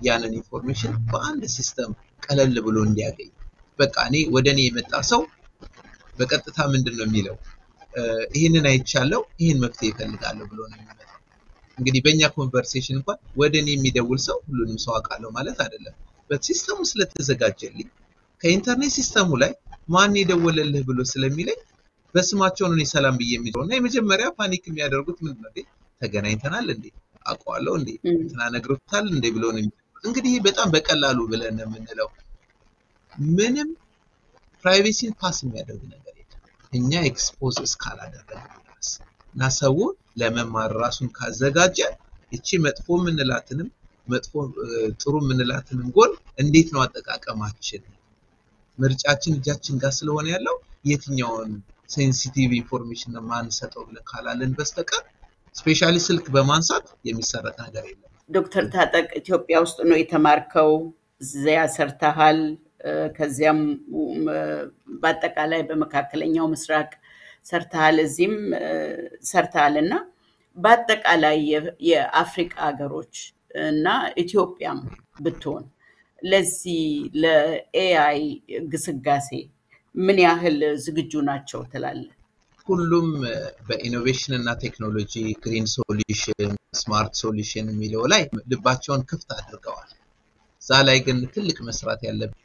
ያንን ኢንፎርሜሽን በአንድ ሲስተም ቀለል ብሎ እንዲያገኝ በቃ እኔ ወደኔ የመጣ ሰው በቀጥታ ምንድነው የሚለው ይሄንን አይቻለው ይሄን መፍትሄ ይፈልጋለሁ ብሎ ነው የሚመጣው እንግዲህ በእኛ ኮንቨርሴሽን እንኳን ወደኔ የሚደውል ሰው ሁሉንም ሰው አቃለው ማለት አይደለም በሲስተሙ ስለተዘጋጀልኝ ከኢንተርኔት ሲስተሙ ላይ ማን ይደወለልህ ብሎ ስለሚለኝ በስማቸው ነው ሰላም ብዬ የሚለውና የመጀመሪያ ፓኒክ የሚያደርጉት ምንድነው ተገናኝተናል እንዴ አቋለው እንዴ ተናነግሩታል እንዴ ብሎ ነው እንግዲህ በጣም በቀላሉ ብለን የምንለው ምንም ፕራይቬሲን ፓስ የሚያደርግ ነገር የለም እኛ ኤክስፖዝ እስካላደረግን ድረስ እና ሰው ለመማር ራሱን ካዘጋጀ እቺ መጥፎ ምንላትንም መጥፎ ጥሩ ምንላትንም ጎል እንዴት ነው አጠቃቀማችን ምርጫችን እጃችን ጋር ስለሆነ ያለው የትኛውን ሴንሲቲቭ ኢንፎርሜሽን ማን ሰጠው ብለን ካላለን በስተቀር ስፔሻሊ ስልክ በማንሳት የሚሰረቅ ነገር የለም ዶክተር ታጠቅ ኢትዮጵያ ውስጥ ነው የተማርከው እዚያ ሰርተሃል ከዚያም በአጠቃላይ በመካከለኛው ምስራቅ ሰርተሃል እዚህም ሰርተሃልና በአጠቃላይ የአፍሪካ ሀገሮች እና ኢትዮጵያም ብትሆን ለዚህ ለኤአይ ግስጋሴ ምን ያህል ዝግጁ ናቸው ትላለህ ሁሉም በኢኖቬሽን እና ቴክኖሎጂ ግሪን ሶሉሽን ስማርት ሶሉሽን የሚለው ላይ ልባቸውን ክፍት አድርገዋል ዛላይ ግን ትልቅ መስራት ያለበት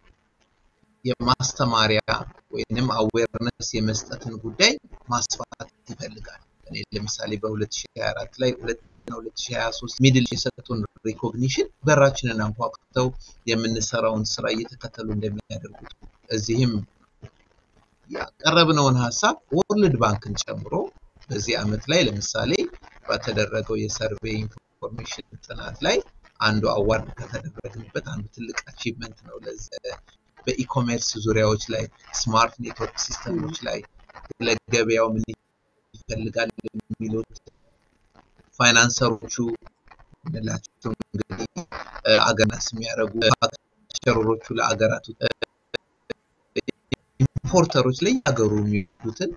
የማስተማሪያ ወይንም አዌርነስ የመስጠትን ጉዳይ ማስፋት ይፈልጋል እኔ ለምሳሌ በ2024 ላይ 2023 ሚድል የሰጡን ሪኮግኒሽን በራችንን አንኳኩተው የምንሰራውን ስራ እየተከተሉ እንደሚያደርጉት እዚህም ያቀረብነውን ሐሳብ ወርልድ ባንክን ጨምሮ በዚህ አመት ላይ ለምሳሌ በተደረገው የሰርቬይ ኢንፎርሜሽን ጥናት ላይ አንዱ አዋርድ ከተደረገበት አንዱ ትልቅ አቺቭመንት ነው ለዚህ በኢኮሜርስ ዙሪያዎች ላይ ስማርት ኔትወርክ ሲስተሞች ላይ ለገበያው ምን ይፈልጋል የሚሉት ፋይናንሰሮቹ ለላቸው እንግዲህ አገናስ የሚያረጉ ቸሮሮቹ ለአገራቱ ኢምፖርተሮች ላይ ያገሩ የሚሉትን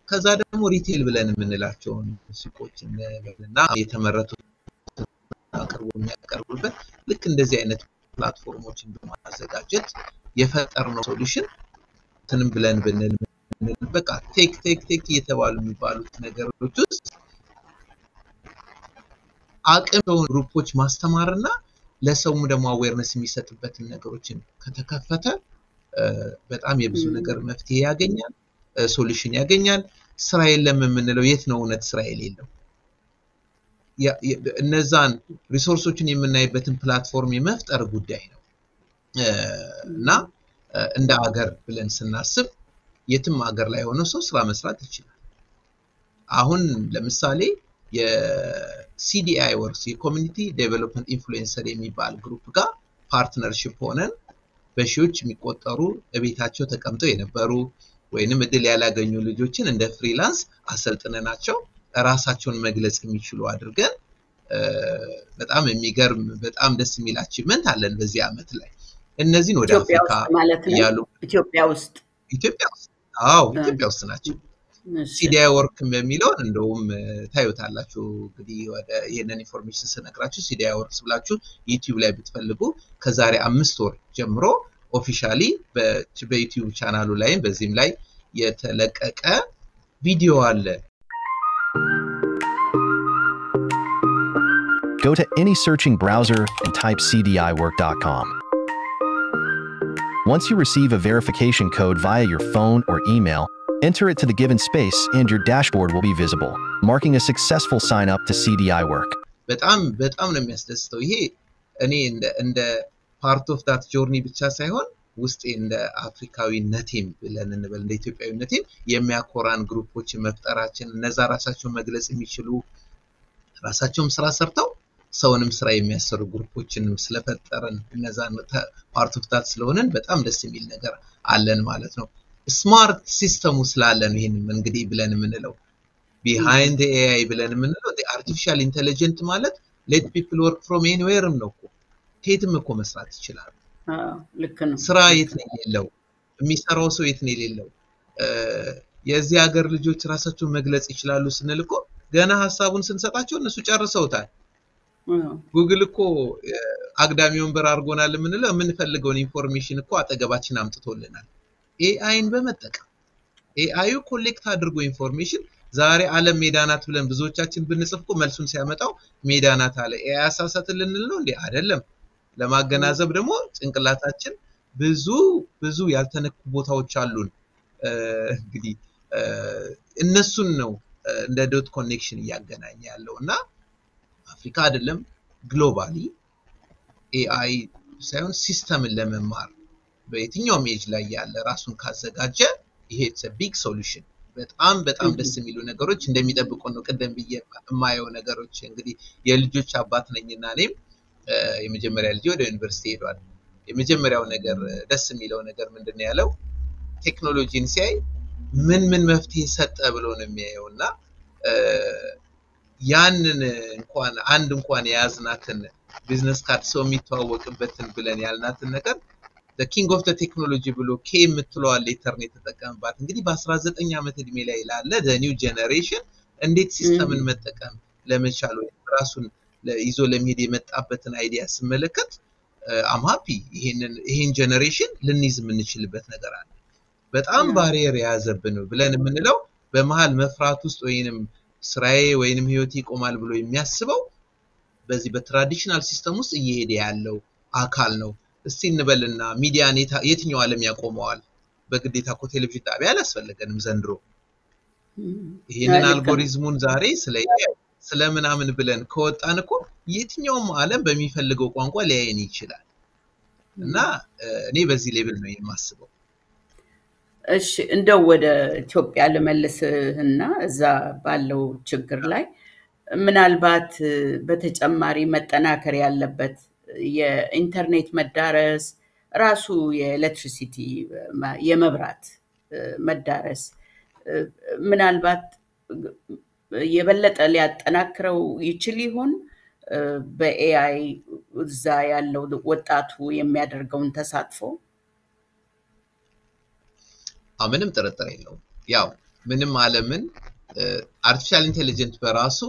ከዛ ደግሞ ሪቴል ብለን የምንላቸውን ሱቆችን እና የተመረቱ አቅርቦ የሚያቀርቡበት ልክ እንደዚህ አይነት ፕላትፎርሞችን በማዘጋጀት የፈጠርነው ሶሉሽን ትንም ብለን ብንል በቃ ቴክ እየተባሉ የሚባሉት ነገሮች ውስጥ አቅም ግሩፖች ማስተማርና ለሰውም ደግሞ አዌርነስ የሚሰጥበትን ነገሮችን ከተከፈተ በጣም የብዙ ነገር መፍትሄ ያገኛል ሶሉሽን ያገኛል ስራ የለም የምንለው የት ነው እውነት ስራ የሌለው እነዛን ሪሶርሶችን የምናይበትን ፕላትፎርም የመፍጠር ጉዳይ ነው እና እንደ ሀገር ብለን ስናስብ የትም ሀገር ላይ ሆኖ ሰው ስራ መስራት ይችላል አሁን ለምሳሌ የCDI ወርክስ የኮሚኒቲ ዴቨሎፕመንት ኢንፍሉዌንሰር የሚባል ግሩፕ ጋር ፓርትነርሺፕ ሆነን በሺዎች የሚቆጠሩ እቤታቸው ተቀምጠው የነበሩ ወይንም እድል ያላገኙ ልጆችን እንደ ፍሪላንስ አሰልጥነናቸው ራሳቸውን መግለጽ የሚችሉ አድርገን በጣም የሚገርም በጣም ደስ የሚል አቺቭመንት አለን በዚህ አመት ላይ እነዚህን ወደ አፍሪካ ያሉ ኢትዮጵያ ውስጥ አዎ ኢትዮጵያ ውስጥ ናቸው CDI ወርክ በሚለው እንደውም ታዩታላችሁ እንግዲህ ወደ የነን ኢንፎርሜሽን ስነግራችሁ CDI ወርክስ ብላችሁ YouTube ላይ ብትፈልጉ ከዛሬ 5 ወር ጀምሮ ኦፊሻሊ በዩቲዩብ ቻናሉ ላይ በዚህም ላይ የተለቀቀ ቪዲዮ አለ Go to any searching browser and type cdiwork.com. Once you receive a verification code via your phone or email, enter it to the given space and your dashboard will be visible, marking a successful sign up to CDI work. በጣም ነው የሚያስደስተው ይሄ እኔ እንደ part of that journey ብቻ ሳይሆን ውስጥ እንደ አፍሪካዊነቴም ብለን እንበል እንደ ኢትዮጵያዊነቴም የሚያኮራን ግሩፖችን መፍጠራችን እነዛ ራሳቸው መግለጽ የሚችሉ ራሳቸውም ስራ ሰርተው ሰውንም ስራ የሚያሰሩ ግሩፖችንም ስለፈጠረን እነዛ part of that ስለሆነን በጣም ደስ የሚል ነገር አለን ማለት ነው ስማርት ሲስተሙ ስላለን ይሄንን እንግዲህ ብለን የምንለው behind the AI ብለን የምንለው the artificial intelligence ማለት let people work from anywhere ነው እኮ ከየትም እኮ መስራት ይችላል ልክ ነው ስራ የት ነው የሌለው የሚሰራው ሰው የት ነው የሌለው የዚህ ሀገር ልጆች ራሳቸው መግለጽ ይችላሉ ስንል እኮ ገና ሐሳቡን ስንሰጣቸው እነሱ ጨርሰውታል ጉግል እኮ አግዳሚ ወንበር አርጎናል የምንለው የምንፈልገውን ኢንፎርሜሽን እኮ አጠገባችን አምጥቶልናል ኤአይን በመጠቀም ኤአዩ ኮሌክት አድርጎ ኢንፎርሜሽን ዛሬ ዓለም ሜዳናት ብለን ብዙዎቻችን ብንጽፍቆ መልሱን ሲያመጣው ሜዳናት አለ ኤአይ አሳሳተልን ነው እንዴ አይደለም ለማገናዘብ ደግሞ ጭንቅላታችን ብዙ ያልተነኩ ቦታዎች አሉን እንግዲህ እነሱን ነው እንደ ዶት ኮኔክሽን ያገናኝ ያለውና አፍሪካ አይደለም ግሎባሊ ኤአይ ሳይሆን ሲስተምን ለመማር በየትኛው ሜጅ ላይ ያለ ራሱን ካዘጋጀ ይሄ it's a big solution በጣም ደስ የሚሉ ነገሮች እንደሚጠብቁ ነው ቀደም ብዬ የማየው ነገሮች እንግዲህ የልጆች አባት ነኝና እኔም የመጀመሪያ ልጅ ወደ ዩኒቨርሲቲ ሄዷል የመጀመሪያው ነገር ደስ የሚለው ነገር ምንድነው ያለው ቴክኖሎጂን ሲያይ ምን መፍትሄ ሰጠ ብሎ ነው የሚያየውና ያንን እንኳን የያዝናትን ቢዝነስ ካርድ ሰው የሚተዋወቅበትን ብለን ያልናትን ነገር the king of the technology ብሎ የምትለዋል ኢንተርኔት ተጠቀምባት እንግዲህ በ19 አመት እድሜ ላይ ላለ the new generation እንዴት ሲስተምን መጠቀም ለመቻል ወይ ራሱን ይዞ ለሚሄድ የመጣበትን አይዲያ ስመለከት I'm happy ይሄን ጀነሬሽን ልንይዝ የምንችልበት ነገር አለ በጣም ባሪየር ያዘብን ብለን የምንለው በመሃል መፍራት ውስጥ ወይንም ስራዬ ወይንም ህይወት ይቆማል ብሎ የሚያስበው በዚህ በትራዲሽናል ሲስተም ውስጥ እየሄደ ያለው አካል ነው እስቲ እንበልና ሚዲያ የትኛው ዓለም ያቆመዋል በግዴታ እኮ ቴሌቪዥን ጣቢያ አላስፈልገንም ዘንድሮ ይሄንን አልጎሪዝሙን ዛሬ ስለምናምን ብለን ከወጣን እኮ የትኛውም ዓለም በሚፈልገው ቋንቋ ሊያየን ይችላል እና እኔ በዚህ ሌቭል ነው የማስበው እሺ እንደው ወደ ኢትዮጵያ ለመለስህና እዛ ባለው ችግር ላይ ምናልባት በተጨማሪ መጠናከር ያለበት የኢንተርኔት መዳረስ ራሱ የኤሌክትሪሲቲ የመብራት መዳረስ ምናልባት የበለጠ ሊያጠናክረው ይችል ይሆን በኤአይ እዛ ያለው ወጣቱ የሚያደርገውን ተሳትፎ ምንም ጥርጥር የለውም ያው ምንም ዓለምን አርቲፊሻል ኢንተለጀንስ በራሱ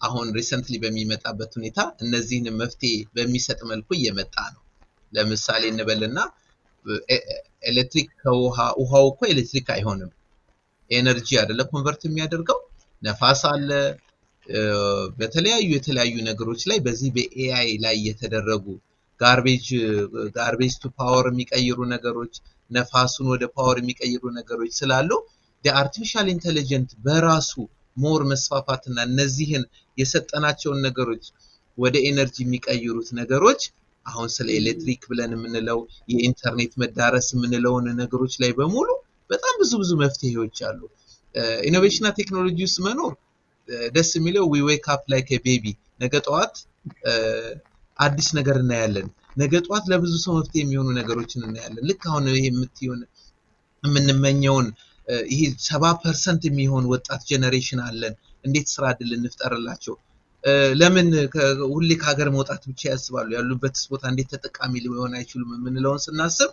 አሁን ሪሰንትሊ በሚመጣበት ሁኔታ እነዚህን መፍትሄ በሚሰጥ መልኩ እየመጣ ነው ለምሳሌ እንበልና ኤሌክትሪክ ውሃው እኮ ኤሌክትሪክ አይሆንም ኤነርጂ አይደለ ኮንቨርት የሚያደርገው ነፋስ አለ የተለያዩ ነገሮች ላይ በዚህ በኤአይ ላይ የተደረጉ ጋርቤጅ ቱ ፓወር የሚቀይሩ ነገሮች ነፋሱን ወደ ፓወር የሚቀይሩ ነገሮች ስላሉ የአርቲፊሻል ኢንተለጀንት በራሱ ሞር መስፋፋትና እነዚህን የሰጠናቸውን ነገሮች ወደ ኤነርጂ የሚቀይሩት ነገሮች አሁን ስለ ኤሌክትሪክ ብለን የምንለው የኢንተርኔት መዳረስ የምንለው ነገሮች ላይ በሙሉ በጣም ብዙ መፍትሄዎች አሉ ኢኖቬሽንና ቴክኖሎጂ ውስጥ መኖር ደስ የሚለው we wake up like a baby ነገ ጧት አዲስ ነገር እናያለን ነገ ጧት ለብዙ ሰው መፍትሄ የሚሆኑ ነገሮችን እናያለን ልክ አሁን ይሄ የምንመኘውን ይሄ 70% የሚሆን ወጣት ጄነሬሽን አለን እንዴት ስራ እድል እንፍጠርላቸው ለምን ሁሌ ከሀገር መውጣት ብቻ ያስባሉ ያሉበት ቦታ እንዴት ተጠቃሚ ሊሆን አይችሉም የምንለውን ስናስብ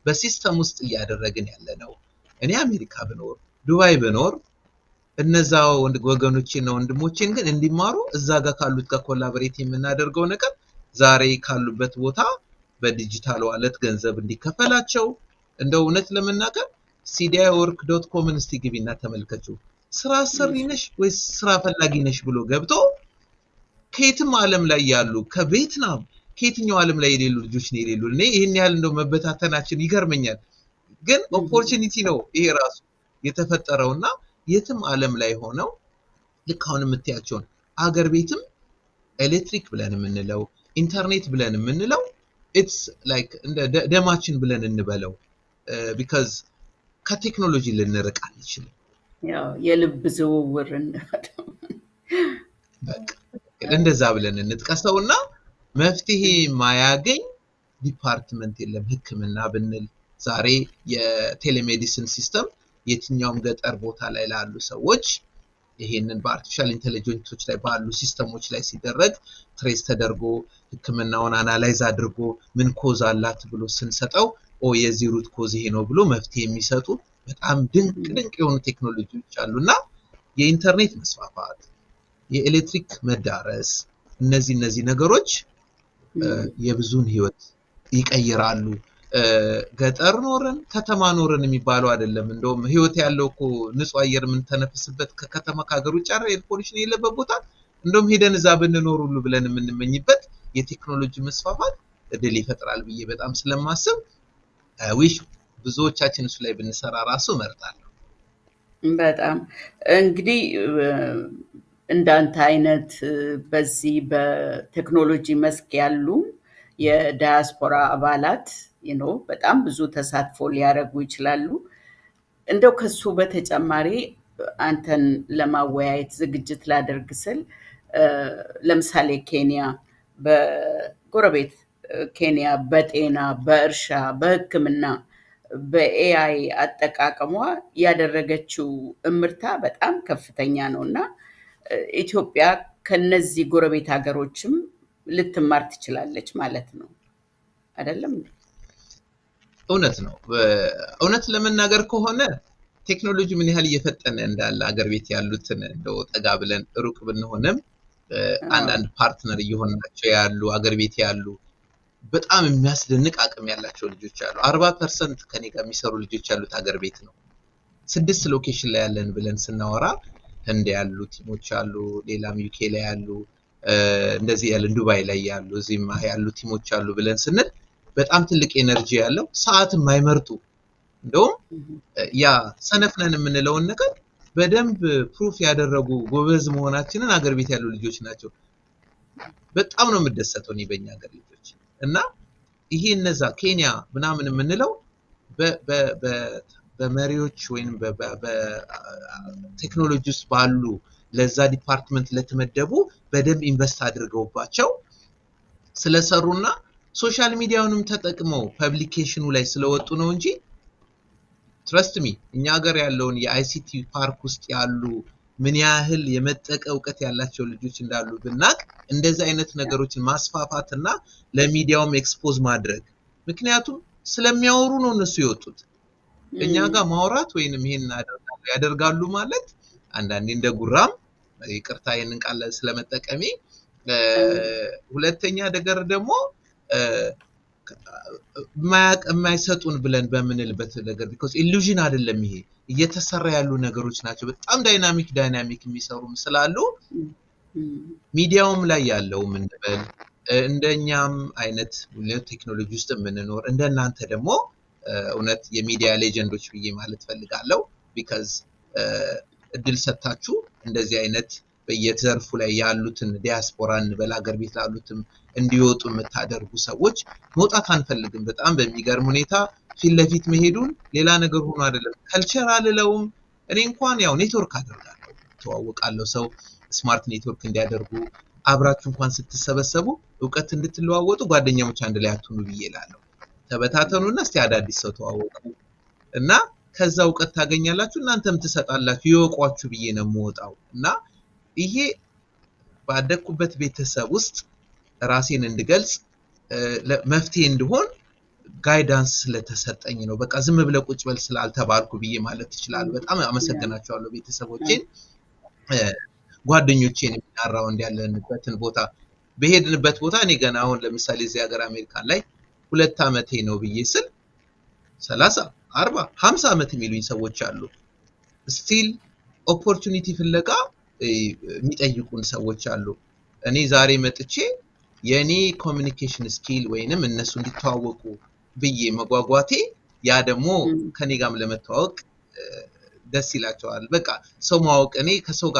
በሲስተም ውስጥ እያደረግን ያለ ነው እኔ አሜሪካ ብኖር ዱባይ ብኖር እነዛው ወገኖቼና ወንድሞቼን ግን እንዲማሩ እዛ ጋር ካሉት ጋር ኮላቦሬት የምናደርገው ነገር ዛሬ ካሉበት ቦታ በዲጂታል ዋሌት ገንዘብ እንዲከፈላቸው እንደው እውነት ለመናገር cdiwork.com እስቲ ግቢና ተመልከቱ ስራ ሰሪ ነሽ ወይስ ስራ ፈላጊ ነሽ ብሎ ገብቶ ከየትም ዓለም ላይ ያሉ ከቪየትናም ከየትኛው ዓለም ላይ የሌሉ ልጆች ነው የሌሉ እኔ ይሄን ያህል እንደው መበታተናችን ይገርመኛል ግን ኦፖርቹኒቲ ነው ይሄ ራሱ የተፈጠረውና የትም ዓለም ላይ ሆነው ልክ አሁን የምትያቸውን አገር ቤትም ኤሌክትሪክ ብለን የምንለው ኢንተርኔት ብለን የምንለው it's like እንደ ደማችን ብለን እንበለው because ከቴክኖሎጂ ልንርቅ አንችልም ያው የልብ ዝውውርን በቃ እንደዛ ብለን እንጥቀሰውና መፍትሄ ማያገኝ ዲፓርትመንት የለም ህክምና ብንል ዛሬ የቴሌሜዲሲን ሲስተም የትኛውም ገጠር ቦታ ላይ ላሉ ሰዎች ይሄንን በአርቲፊሻል ኢንተለጀንቶች ላይ ባሉ ሲስተሞች ላይ ሲደረግ ትሬስ ተደርጎ ህክምናውን አናላይዝ አድርጎ ምን ኮዝ አላት ብሎ ስንሰጠው የዚህ ሩት ኮዝ ይሄ ነው ብሎ መፍትሄ የሚሰጡ በጣም ድንቅ የሆኑ ቴክኖሎጂዎች አሉና የኢንተርኔት መስፋፋት የኤሌክትሪክ መዳረስ እነዚህ ነገሮች የብዙን ህይወት ይቀይራሉ ገጠር ኖርን ከተማ ኖርን የሚባለው አይደለም እንደውም ህይወት ያለው እኮ ንጹህ አየር ምን ተነፍስበት ከከተማ ካገሩ ጫራ ኤር ፖሊሽን የለበት ቦታ እንደውም ሄደን እዛ ብንኖር ሁሉ ብለን የምንመኝበት የቴክኖሎጂ መስፋፋት እድል ይፈጥራል ብዬ በጣም ስለማስብ ዊሽ ብዙዎቻችን እሱ ላይ ብንሰራ ራሱ መርጣለሁ በጣም እንግዲህ እንዳንተ አይነት በዚህ በቴክኖሎጂ መስክ ያሉ የዳያስፖራ አባላት በጣም ብዙ ተሳትፎ ሊያደርጉ ይችላሉ እንደው ከሱ በተጨማሪ አንተን ለማወያየት ዝግጅት ላደርግ ስል ለምሳሌ ኬንያ በጎረቤት ኬንያ በጤና በእርሻ በህክምና በኤአይ አጠቃቀሟ ያደረገችው እምርታ በጣም ከፍተኛ ነውና ኢትዮጵያ ከነዚህ ጎረቤት ሀገሮችም ልትማር ትችላለች ማለት ነው አይደለም እውነት ነው እውነት ለመናገር ከሆነ ቴክኖሎጂ ምን ያህል እየፈጠነ እንዳለ አገር ቤት ያሉትን እንደው ጠጋ ብለን ሩቅ ብንሆንም አንድ ፓርትነር እየሆናቸው ያሉ አገር ቤት ያሉ በጣም የሚያስደንቅ አቅም ያላቸው ልጆች አሉ 40% ከኔ ጋር የሚሰሩ ልጆች ያሉት አገር ቤት ነው 6 ሎኬሽን ላይ ያለን ብለን ስናወራ ህንድ ያሉ ቲሞች አሉ ሌላም ዩኬ ላይ ያሉ እንደዚህ ያለ ዱባይ ላይ ያሉ እዚህም ያሉ ቲሞች አሉ ብለን ስንል በጣም ትልቅ ኤነርጂ ያለው ሰዓት የማይመርጡ እንደውም ያ ሰነፍነን የምንለውን ነገር በደንብ ፕሩፍ ያደረጉ ጎበዝ መሆናችንን አገር ቤት ያሉ ልጆች ናቸው በጣም ነው የምደሰተው እኔ በእኛ አገር ልጆች እና ይሄ እነዛ ኬንያ ምናምን የምንለው በመሪዎች ወይንም በቴክኖሎጂ ውስጥ ባሉ ለዛ ዲፓርትመንት ለተመደቡ በደንብ ኢንቨስት አድርገውባቸው ስለሰሩና ሶሻል ሚዲያውንም ተጠቅመው ፐብሊኬሽኑ ላይ ስለወጡ ነው እንጂ ትረስት ሚ እኛ ሀገር ያለውን የአይሲቲ ፓርክ ውስጥ ያሉ ምን ያህል የመጠቀ ዕውቀት ያላቸው ልጆች እንዳሉ ብናቅ እንደዚህ አይነት ነገሮችን ማስፋፋትና ለሚዲያውም ኤክስፖዝ ማድረግ ምክንያቱም ስለሚያወሩ ነው እነሱ ይወጡት እኛ ጋር ማውራት ወይንም ይሄን ያደርጋሉ ማለት አንዳንዴ እንደ ጉራም ይቅርታ ይሄንን ቃል ስለመጠቀሜ ሁለተኛ ነገር ደግሞ የማይሰጡን ብለን በምንልበት ነገር because illusion አይደለም ይሄ እየተሰራ ያሉ ነገሮች ናቸው በጣም ዳይናሚክ የሚሰሩም ስላሉ ሚዲያውም ላይ ያለው ምንበል እንደኛም አይነት ቴክኖሎጂ ውስጥ ምንኖር እንደናንተ ደግሞ እውነት የሚዲያ ሌጀንዶች ብዬ ማለት ፈልጋለሁ because እድል ሰጣችሁ እንደዚህ አይነት በየዘርፉ ላይ ያሉትን ዲያስፖራን በላገር ቤት ላሉትም እንዲወጡ መታደርጉ ሰዎች መውጣት አንፈልግም በጣም በሚገርም ሁኔታ ፊት ለፊት መሄዱን ሌላ ነገር ሆኖ አይደለም ካልቸራል ለውም እኔ እንኳን ያው ኔትወርክ አደርጋለሁ ተዋውቃለሁ ሰው ስማርት ኔትወርክ እንዲያደርጉ አብራችሁ እንኳን ስትሰበሰቡ ዕውቀት እንድትለዋወጡ ጓደኛሞች አንድ ላይ አትኑ ብዬላለሁ ተበታተኑና እስቲ አዳዲስ ሰው ተዋውቁ እና ከዛ ዕውቀት ታገኛላችሁ እናንተም ትሰጣላችሁ ይወቋችሁ ብዬ ነው የምወጣው እና ይሄ ባደኩበት ቤተሰብ ውስጥ ራሴን እንድገልጽ መፍትሄ እንደሆን ጋይዳንስ ስለተሰጠኝ ነው በቃ ዝም ብለ ቁጭ በል ስላልተባልኩ ብዬ ማለት ይችላል በጣም አመሰግናቸዋለሁ ቤተሰቦቼን ጓደኞቼን የሚያራውንድ ያለንበትን ቦታ በሄድንበት ቦታ እኔ ገና አሁን ለምሳሌ እዚህ ሀገር አሜሪካን ላይ 2 አመቴ ነው ብዬ ስል 30 40 50 አመት የሚሉኝ ሰዎች አሉ ስቲል ኦፖርቹኒቲ ፍለጋ የሚጠይቁን ሰዎች አሉ እኔ ዛሬ መጥቼ የኔ ኮሙኒኬሽን ስኪል ወይንም እነሱ እንዲተዋወቁ ብዬ መጓጓቴ ያ ደግሞ ከኔ ጋርም ለመተዋወቅ ደስ ይላቸዋል በቃ ሰው ማወቅ እኔ ከሰው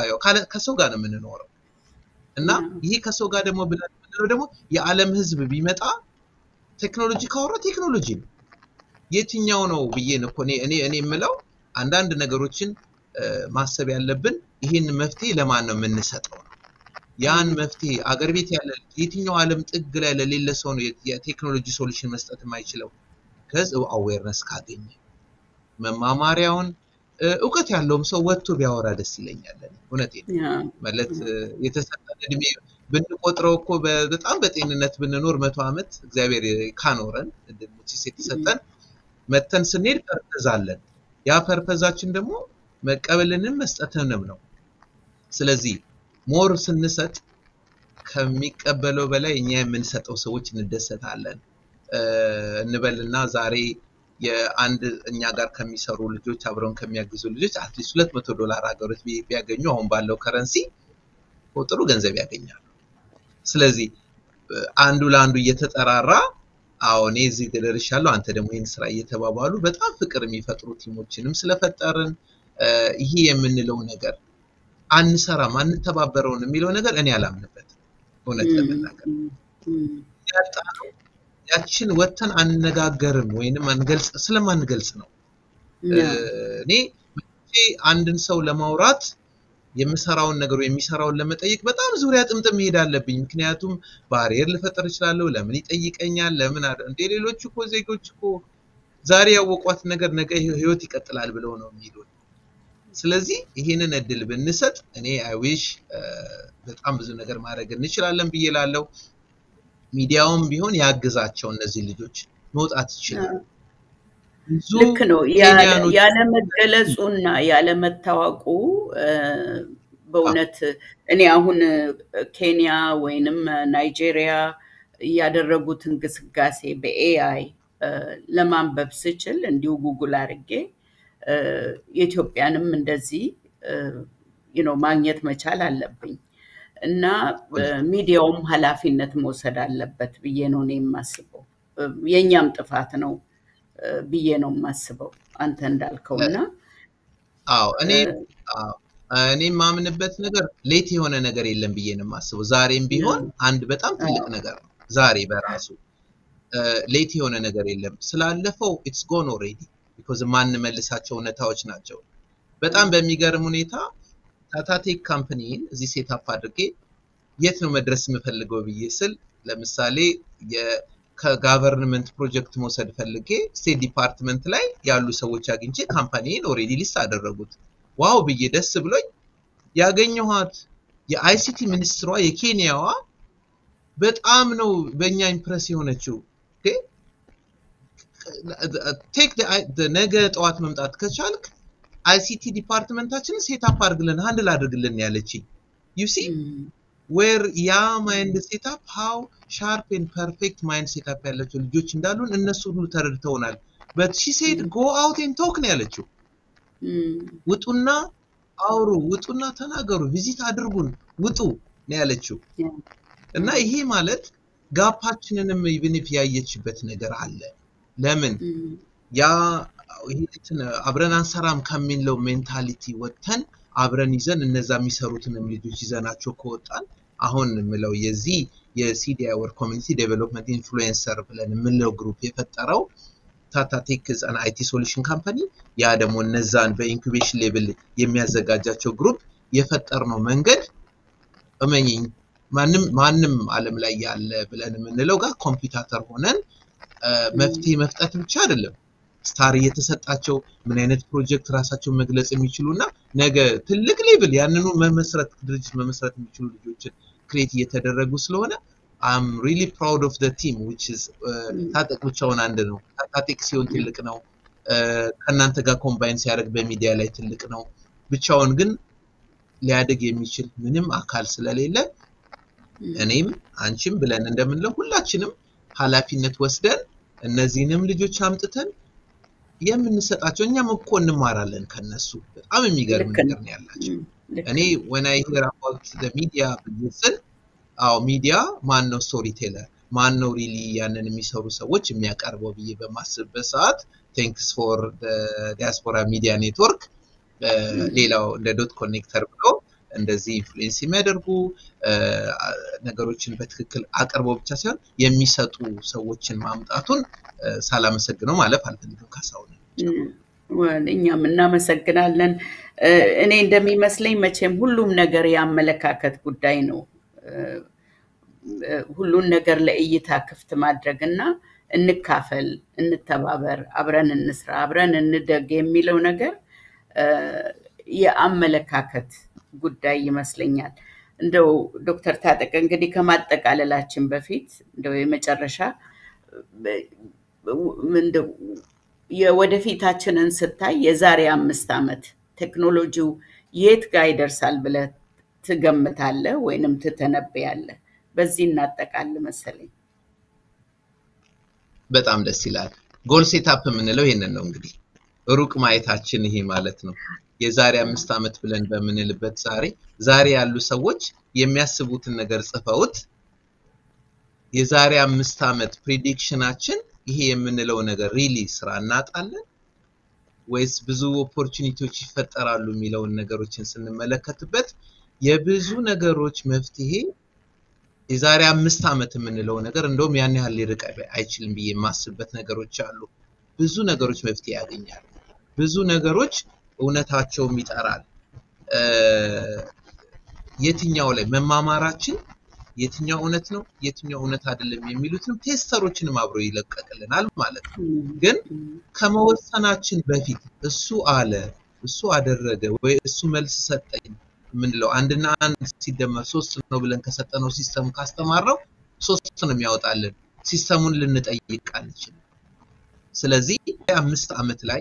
ጋር ነው የምንኖረው እና ይሄ ከሰው ጋር ደግሞ ብለው ደግሞ የዓለም ህዝብ ቢመጣ ቴክኖሎጂ ካወራ ቴክኖሎጂ ነው የትኛው ነው ብዬ ነው እኔ የምለው አንዳንድ ነገሮችን ማሰብ ያለብን ይሄን መፍትሄ ለማን ነው የምንሰጠው ያን መፍትሄ አገር ቤት ያለ የትኛው ዓለም ጥግ ላይ ለሌለ ሰው ነው የቴክኖሎጂ ሶሉሽን መስጠት የማይችለው ከዚህ አዌርነስ ካገኘ መማማሪያውን ዕውቀት ያለውም ሰው ወጥቶ ቢያወራ ደስ ይለኛል እውነቴን ማለት የተሰጠን እድሜ ብንቆጥረው እኮ በጣም በጤንነት ብንኖር 100 አመት እግዚአብሔር ካኖረን እንደዚህ የተሰጠን መተን ስንሄድ ፐርፐዝ አለን ያ ፐርፐዛችን ደግሞ መቀበልንም መስጠትንም ነው ስለዚህ ሞር ስንሰጥ ከሚቀበለው በላይ እኛ የምንሰጠው ሰዎች እንደሰታለን እንበልና ዛሬ የአንድ እኛ ጋር ከሚሰሩ ልጆች አብረውን ከሚያግዙ ልጆች አትሊስት $200 አገሮች ቢያገኙ አሁን ባለው ከረንሲ ጥሩ ገንዘብ ያገኛሉ ስለዚህ አንዱ ለአንዱ እየተጠራራ አሁን እዚህ ደርሻለሁ አንተ ደግሞ ይሄን ስራ እየተባባሉ በጣም ፍቅር የሚፈጥሩ ቲሞችንም ስለፈጠርን ይሄ የምንለው ነገር አንሰራም አንተባበረውን የሚለው ነገር እኔ አላምንበት እውነት ለመናገር ያችን ወተን አንነጋገርም ወይንም አንገልጽ ስለማንገልጽ ነው እኔ አንድን ሰው ለማውራት የምሰራውን ነገር የሚሰራውን ለመጠየቅ በጣም ዙሪያ ጥምጥም መሄድ አለብኝ ምክንያቱም ባሪየር ልፈጠር ይችላል ለምን ይጠይቀኛል ለምን እንደ ሌሎች እኮ ዜጎች እኮ ዛሬ ያወቋት ነገር ነገ ህይወት ይቀጥላል ብለው ነው የሚሉት ስለዚህ ይሄንን እድል ብንሰጥ እኔ አይ ዊሽ በጣም ብዙ ነገር ማድረግ እንችላለን ብዬላለሁ ሚዲያውም ቢሆን ያግዛቸው እነዚህ ልጆች መውጣት ይችላል ልክ ነው ያለ መገለጹና ያለ መታወቁ በእውነት እኔ አሁን ኬንያ ወይንም ናይጄሪያ ያደረጉት እንቅስቃሴ በኤአይ ለማንበብ ስችል እንዲሁ ጉግል አድርጌ የኢትዮጵያንም እንደዚህ ማግኘት መቻል አለብኝ እና ሚዲያውም ኃላፊነት መውሰድ አለበት ብዬ ነው የማስበው የኛም ጥፋት ነው ብዬ ነው የማስበው አንተ እንዳልከውና እኔ ማምንበት ነገር ሌት የሆነ ነገር የለም ብዬ ነው የማስበው ዛሬም ቢሆን አንድ በጣም ትልቅ ነገር ነው ዛሬ በራሱ ሌት የሆነ ነገር የለም ስላለፈው it's gone already because ማን መልሳቸው ነታዎች ናቸው በጣም በሚገርም ሁኔታ ታታቴክ ካምፓኒን እዚህ ሴት አፕ አድርጌ የት ነው መድረስ የምፈልገው ብዬ ስል ለምሳሌ ከጋቨርንመንት ፕሮጀክት መውሰድ ፈልጌ ስቴት ዲፓርትመንት ላይ ያሉ ሰዎች አግኝቼ ካምፓኒን ኦሬዲ ሊስት አደረጉት ዋው ብዬ ደስ ብሎኝ ያገኘኋት የአይሲቲ ሚኒስትሯ የኬንያዋ በጣም ነው በእኛ ኢምፕረስ የሆነችው ቴክ ነገ ጠዋት መምጣት ከቻልክ ICT ዲፓርትመንታችንን ሴት አፕ አድርግልን ሃንድል አድርግልን ያለችኝ you see where ያ ማይንድ ሴታፕ how sharp and perfect mind setup ያላቸው ልጆች እንዳሉን እነሱ ሁሉ ተረድተውናል but she said go out and talk ነው ያለችው ውጡና አውሩ ውጡና ተናገሩ ቪዚት አድርጉን ውጡ ነው ያለችው እና ይሄ ማለት ጋፓችንንም even if ያየችበት ነገር አለ ለምን ያ ይሄን አብረን አንሰራም ከሚለው ሜንታሊቲ ወጥተን አብረን ይዘን እነዛ የሚሰሩትንም ልጆች ይዘናቸው ከወጣን አሁን ምለው የዚህ የሲዲአይ ወር ኮሚኒቲ ዴቨሎፕመንት ኢንፍሉዌንሰር ብለን ምለው ግሩፕ የፈጠረው ታታቴክ is an IT solution company ያ ደግሞ እነዛን በኢንኩቤሽን ሌቭል የሚያዘጋጃቸው ግሩፕ የፈጠርነው መንገድ እመኝኝ ማንም ዓለም ላይ ያለ ብለን ምንለው ጋር ኮምፒውተር ሆነን መፍትሄ መፍጠት ብቻ አይደለም ስታር የተሰጣቸው ምን አይነት ፕሮጀክት ራሳቸው መግለጽ የሚችሉና ነገ ትልቅ ሌቭል ያንኑ መመስረት ድርጅት መመስረት የሚችሉ ልጆችን ክሬት እየተደረጉ ስለሆነ I'm really proud of the team which is ታጠቅ ብቻውን አንድ ነው ታጠቅ ሲሆን ትልቅ ነው ከናንተ ጋር ኮምባይን ሲያደርግ በሚዲያ ላይ ትልቅ ነው ብቻውን ግን ሊያደግ የሚችል ምንም አካል ስለሌለ እኔም አንቺም ብለን እንደምንለው ሁላችንም ኃላፊነት ወስደን እነዚህንም ልጆች አምጥተን የምንሰጣቸው እኛም እኮ እንማራለን ከነሱ በጣም የሚገርም ነገር ነው ያላችሁ እኔ when I hear about the media business ሚዲያ ማን ነው ስቶሪ ቴለር ማን ነው ሪሊ ያንን የሚሰሩ ሰዎች የሚያቀርበው ብዬ በማስበበት ሰዓት thanks for the diaspora media network ሌላው እንደ ዶት ኮኔክተር ብሎ እንደዚህ ኢንፍሉዌንስ የሚያደርጉ ነገሮችን በትክክል አቀርበው ብቻ ሳይሆን የሚሰጡ ሰዎችን ማምጣቱን ሳላመሰግነው ማለፍ አልፈልግም ካሳውኝ እኛም እናመሰግናለን እኔ እንደሚመስለኝ መቼም ሁሉም ነገር ያመለካከት ጉዳይ ነው ሁሉን ነገር ለእይታ ክፍት ማድረግና እንካፈል እንተባበር አብረን እንስራ አብረን እንደግ የሚለው ነገር የአመለካከት ጉዳይ ይመስለኛል እንደው ዶክተር ታጠቅ እንግዲህ ከማጠቃለላችን በፊት እንደው የመጨረሻ እንደው የወደፊታችንን ስታይ የዛሬ 5 ዓመት ቴክኖሎጂው የት ጋር ይደርሳል ብለህ ትገምታለህ ወይንም ትተነብያለህ በዚህ እናጠቃል መሰለኝ በጣም ደስ ይላል ጎል ሴታፕ ምንለው ይሄንን ነው እንግዲህ ሩቅ ማየታችን ይሄ ማለት ነው የዛሬ 5 ዓመት ብለን በመንልበት ዛሬ ያሉ ሰዎች የሚያስቡትን ነገር ጽፈውት የዛሬ 5 ዓመት ፕሬዲክሽናችን ይሄ የምንለው ነገር ሪሊ ስራ እናጣለን ወይስ ብዙ ኦፖርቹኒቲዎች ይፈጠራሉ የሚለውን ነገሮችን ስንመለከትበት የብዙ ነገሮች መፍትሄ የዛሬ 5 ዓመት የምንለው ነገር እንደውም ያን ያህል ሊርቅ አይችልም ብዬ ማስብበት ነገሮች አሉ ብዙ ነገሮች መፍትሄ ያገኛሉ ብዙ ነገሮች እውነታቸውም ይጣራል የትኛው ላይ መማማራችን የትኛው እውነት ነው የትኛው እውነት አይደለም የሚሉትን ቴስተሮችንም አብሮ ይለቀቅልናል ማለት ነው ግን ከመወሰናችን በፊት እሱ አለ እሱ አደረገ ወይ እሱ መልስ ሰጠኝ ምንለው አንድና አንድ ሲደመር 3 ነው ብለን ከሰጠነው ሲስተም ካስተማረው 3 ነው የሚያወጣልን ሲስተሙን ልንጠይቅ አንችልም ስለዚህ 5 ዓመት ላይ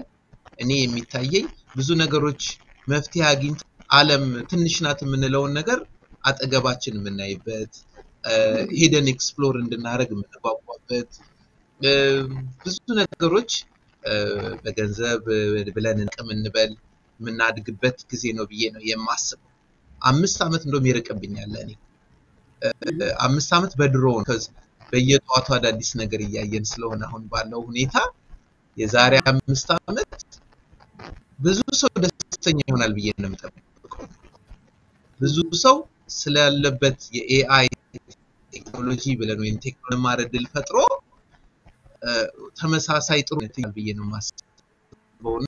እኔ የሚታየኝ ብዙ ነገሮች መፍትሄ አግኝተው ዓለም ትንሽ ናት የምንለውን ነገር አጠገባችን የምናይበት ሄደን ኤክስፕሎር እንድናረግ የምንጓጓበት ብዙ ነገሮች በገንዘብ ብለን እንቀምንበል ምናድግበት ጊዜ ነው ብዬ ነው የማስበው 5 ዓመት እንደም ይርቅብኛል ለኔ 5 ዓመት በድሮን በየጧቱ አዳዲስ ነገር ያያየን ስለሆነ አሁን ባለው ሁኔታ የዛሬ 5 ዓመት ብዙ ሰው ደስተኛ ይሆናል ብዬ ነው የምጠብቀው ብዙ ሰው ስላለበት የኤአይ ቴክኖሎጂ ብለን ወይ ቴክኖሎጂ ማረድል ፈጥሮ ተመሳሳይ ጥሩ ነው ብዬ ነው ማስበውና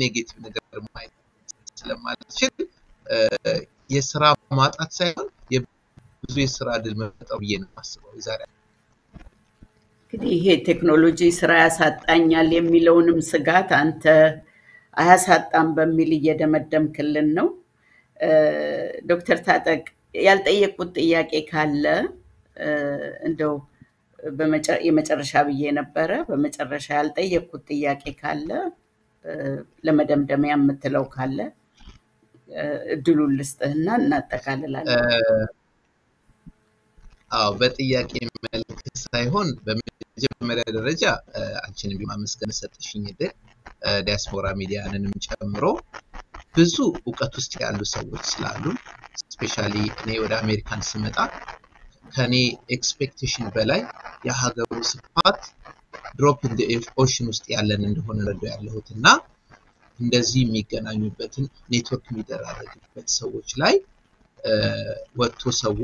ኔጌቲቭ ነገር ማየት ስለማልችል የሥራ ማጣት ሳይሆን የብዙ የሥራ ድል መፍጠር ብዬ ነው ማስበው ዛሬ እንግዲህ ይሄ ቴክኖሎጂ ስራ ያሳጣኛል የሚለውንም ስጋት አንተ አያሳጣም በሚል እየደመደምክልን ነው ዶክተር ታጠቅ ያልጠየቁት ጥያቄ ካለ እንደው የመጨረሻ ብዬ ነበር በመጨረሻ ያልጠየቁት ጥያቄ ካለ ለመደምደሚያ የምትለው ካለ እድሉን ልስጥህና እናጠቃልላለን። አዎ በጥያቄ መልክ ሳይሆን በመጀመሪያ ደረጃ አንቺንም ማመስገን ሰጥሽኝ እድል ዲያስፖራ ሚዲያንንም ጨምሮ ብዙ ዕውቀት ውስጥ ያሉ ሰዎች ስላሉ ስፔሻሊ እኔ ወደ አሜሪካን ስመጣ ከኔ ኤክስፔክቴሽን በላይ የሀገሩ ስፋት ድሮፕ ኢን ዘ ኦሽን ውስጥ ያለን እንደሆነ ረዳው ያለሁትና እንደዚህ የሚገናኙበትን ኔትወርክ የሚደራረግበት ሰዎች ላይ ወጥቶ ሰው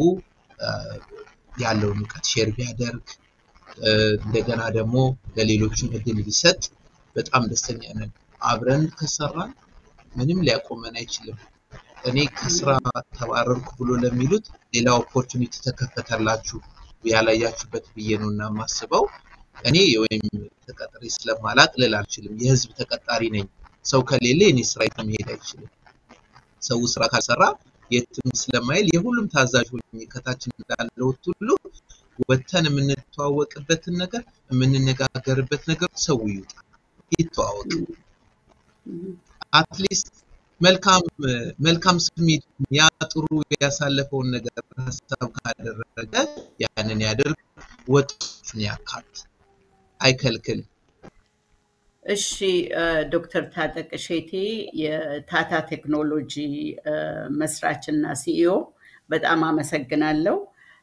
ያለውን ዕውቀት ሼር ቢያደርግ እንደገና ደግሞ ለሌሎችም እድል ቢሰጥ በጣም ደስተኛ ነን። አብረን ከሰራን ምንም ሊያቆመን አይችልም። እኔ ከስራ ተባረርኩ ብሎ ለሚሉት ሌላ ኦፖርቹኒቲ ተከፈተላችሁ ያላያችሁበት ብዬ ነውና ማስበው እኔ ወይም ተቀጣሪ ስለማላቅ ልላልችልም የህዝብ ተቀጣሪ ነኝ። ሰው ከሌለ እኔ ስራ መሄድ አይችልም። ሰው ስራ ካልሰራ የትም ስለማይል የሁሉም ታዛዥ ሆኜ ከታችን እንዳለው ሁሉ ወተን የምንተዋወቅበትን ነገር የምንነጋገርበት ነገር ሰው ይተዋወቅ አትሊስት መልካም ስሜት ያጥሩ ያሳለፈውን ነገር ሐሳብ ካደረገ ያንን ያደርግ ወጥቶችን ያካት አይከልክል። እሺ ዶክተር ታጠቅ ሼቴ የታታ ቴክኖሎጂ መስራችና ሲኢኦ በጣም አመሰግናለሁ።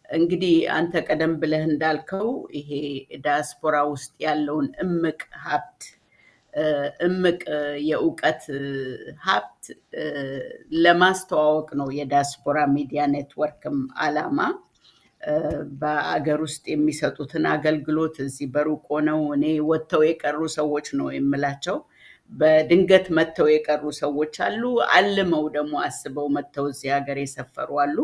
እንግዲህ አንተ ቀደም ብለህ እንዳልከው ይሄ ዲያስፖራ ውስጥ ያለውን እምቅ የዕውቀት ሀብት ለማስተዋወቅ ነው የዲያስፖራ ሚዲያ ኔትወርክም ዓላማ። በአገር ውስጥ የሚሰጡትን አገልግሎት እዚህ በሩቅ ሆነው እኔ ወጥተው የቀሩ ሰዎች ነው የምላቸው። በድንገት መጥተው የቀሩ ሰዎች አሉ፣ አልመው ደግሞ አስበው መጥተው እዚህ ሀገር የሰፈሩ አሉ።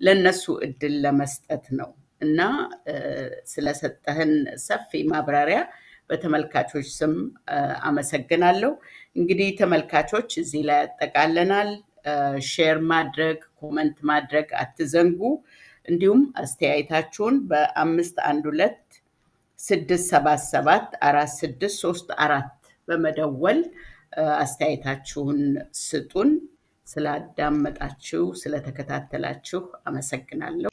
ለነሱ እድል ለመስጠት ነው እና ስለሰጠህን ሰፊ ማብራሪያ በተመልካቾች ስም አመሰግናለሁ። እንግዲህ ተመልካቾች እዚህ ላይ ያጠቃለናል። ሼር ማድረግ ኮሜንት ማድረግ አትዘንጉ። እንዲሁም አስተያየታችሁን በ512-677-4634 በመደወል አስተያየታችሁን ስጡን። ስላዳመጣችሁ ስለተከታተላችሁ አመሰግናለሁ።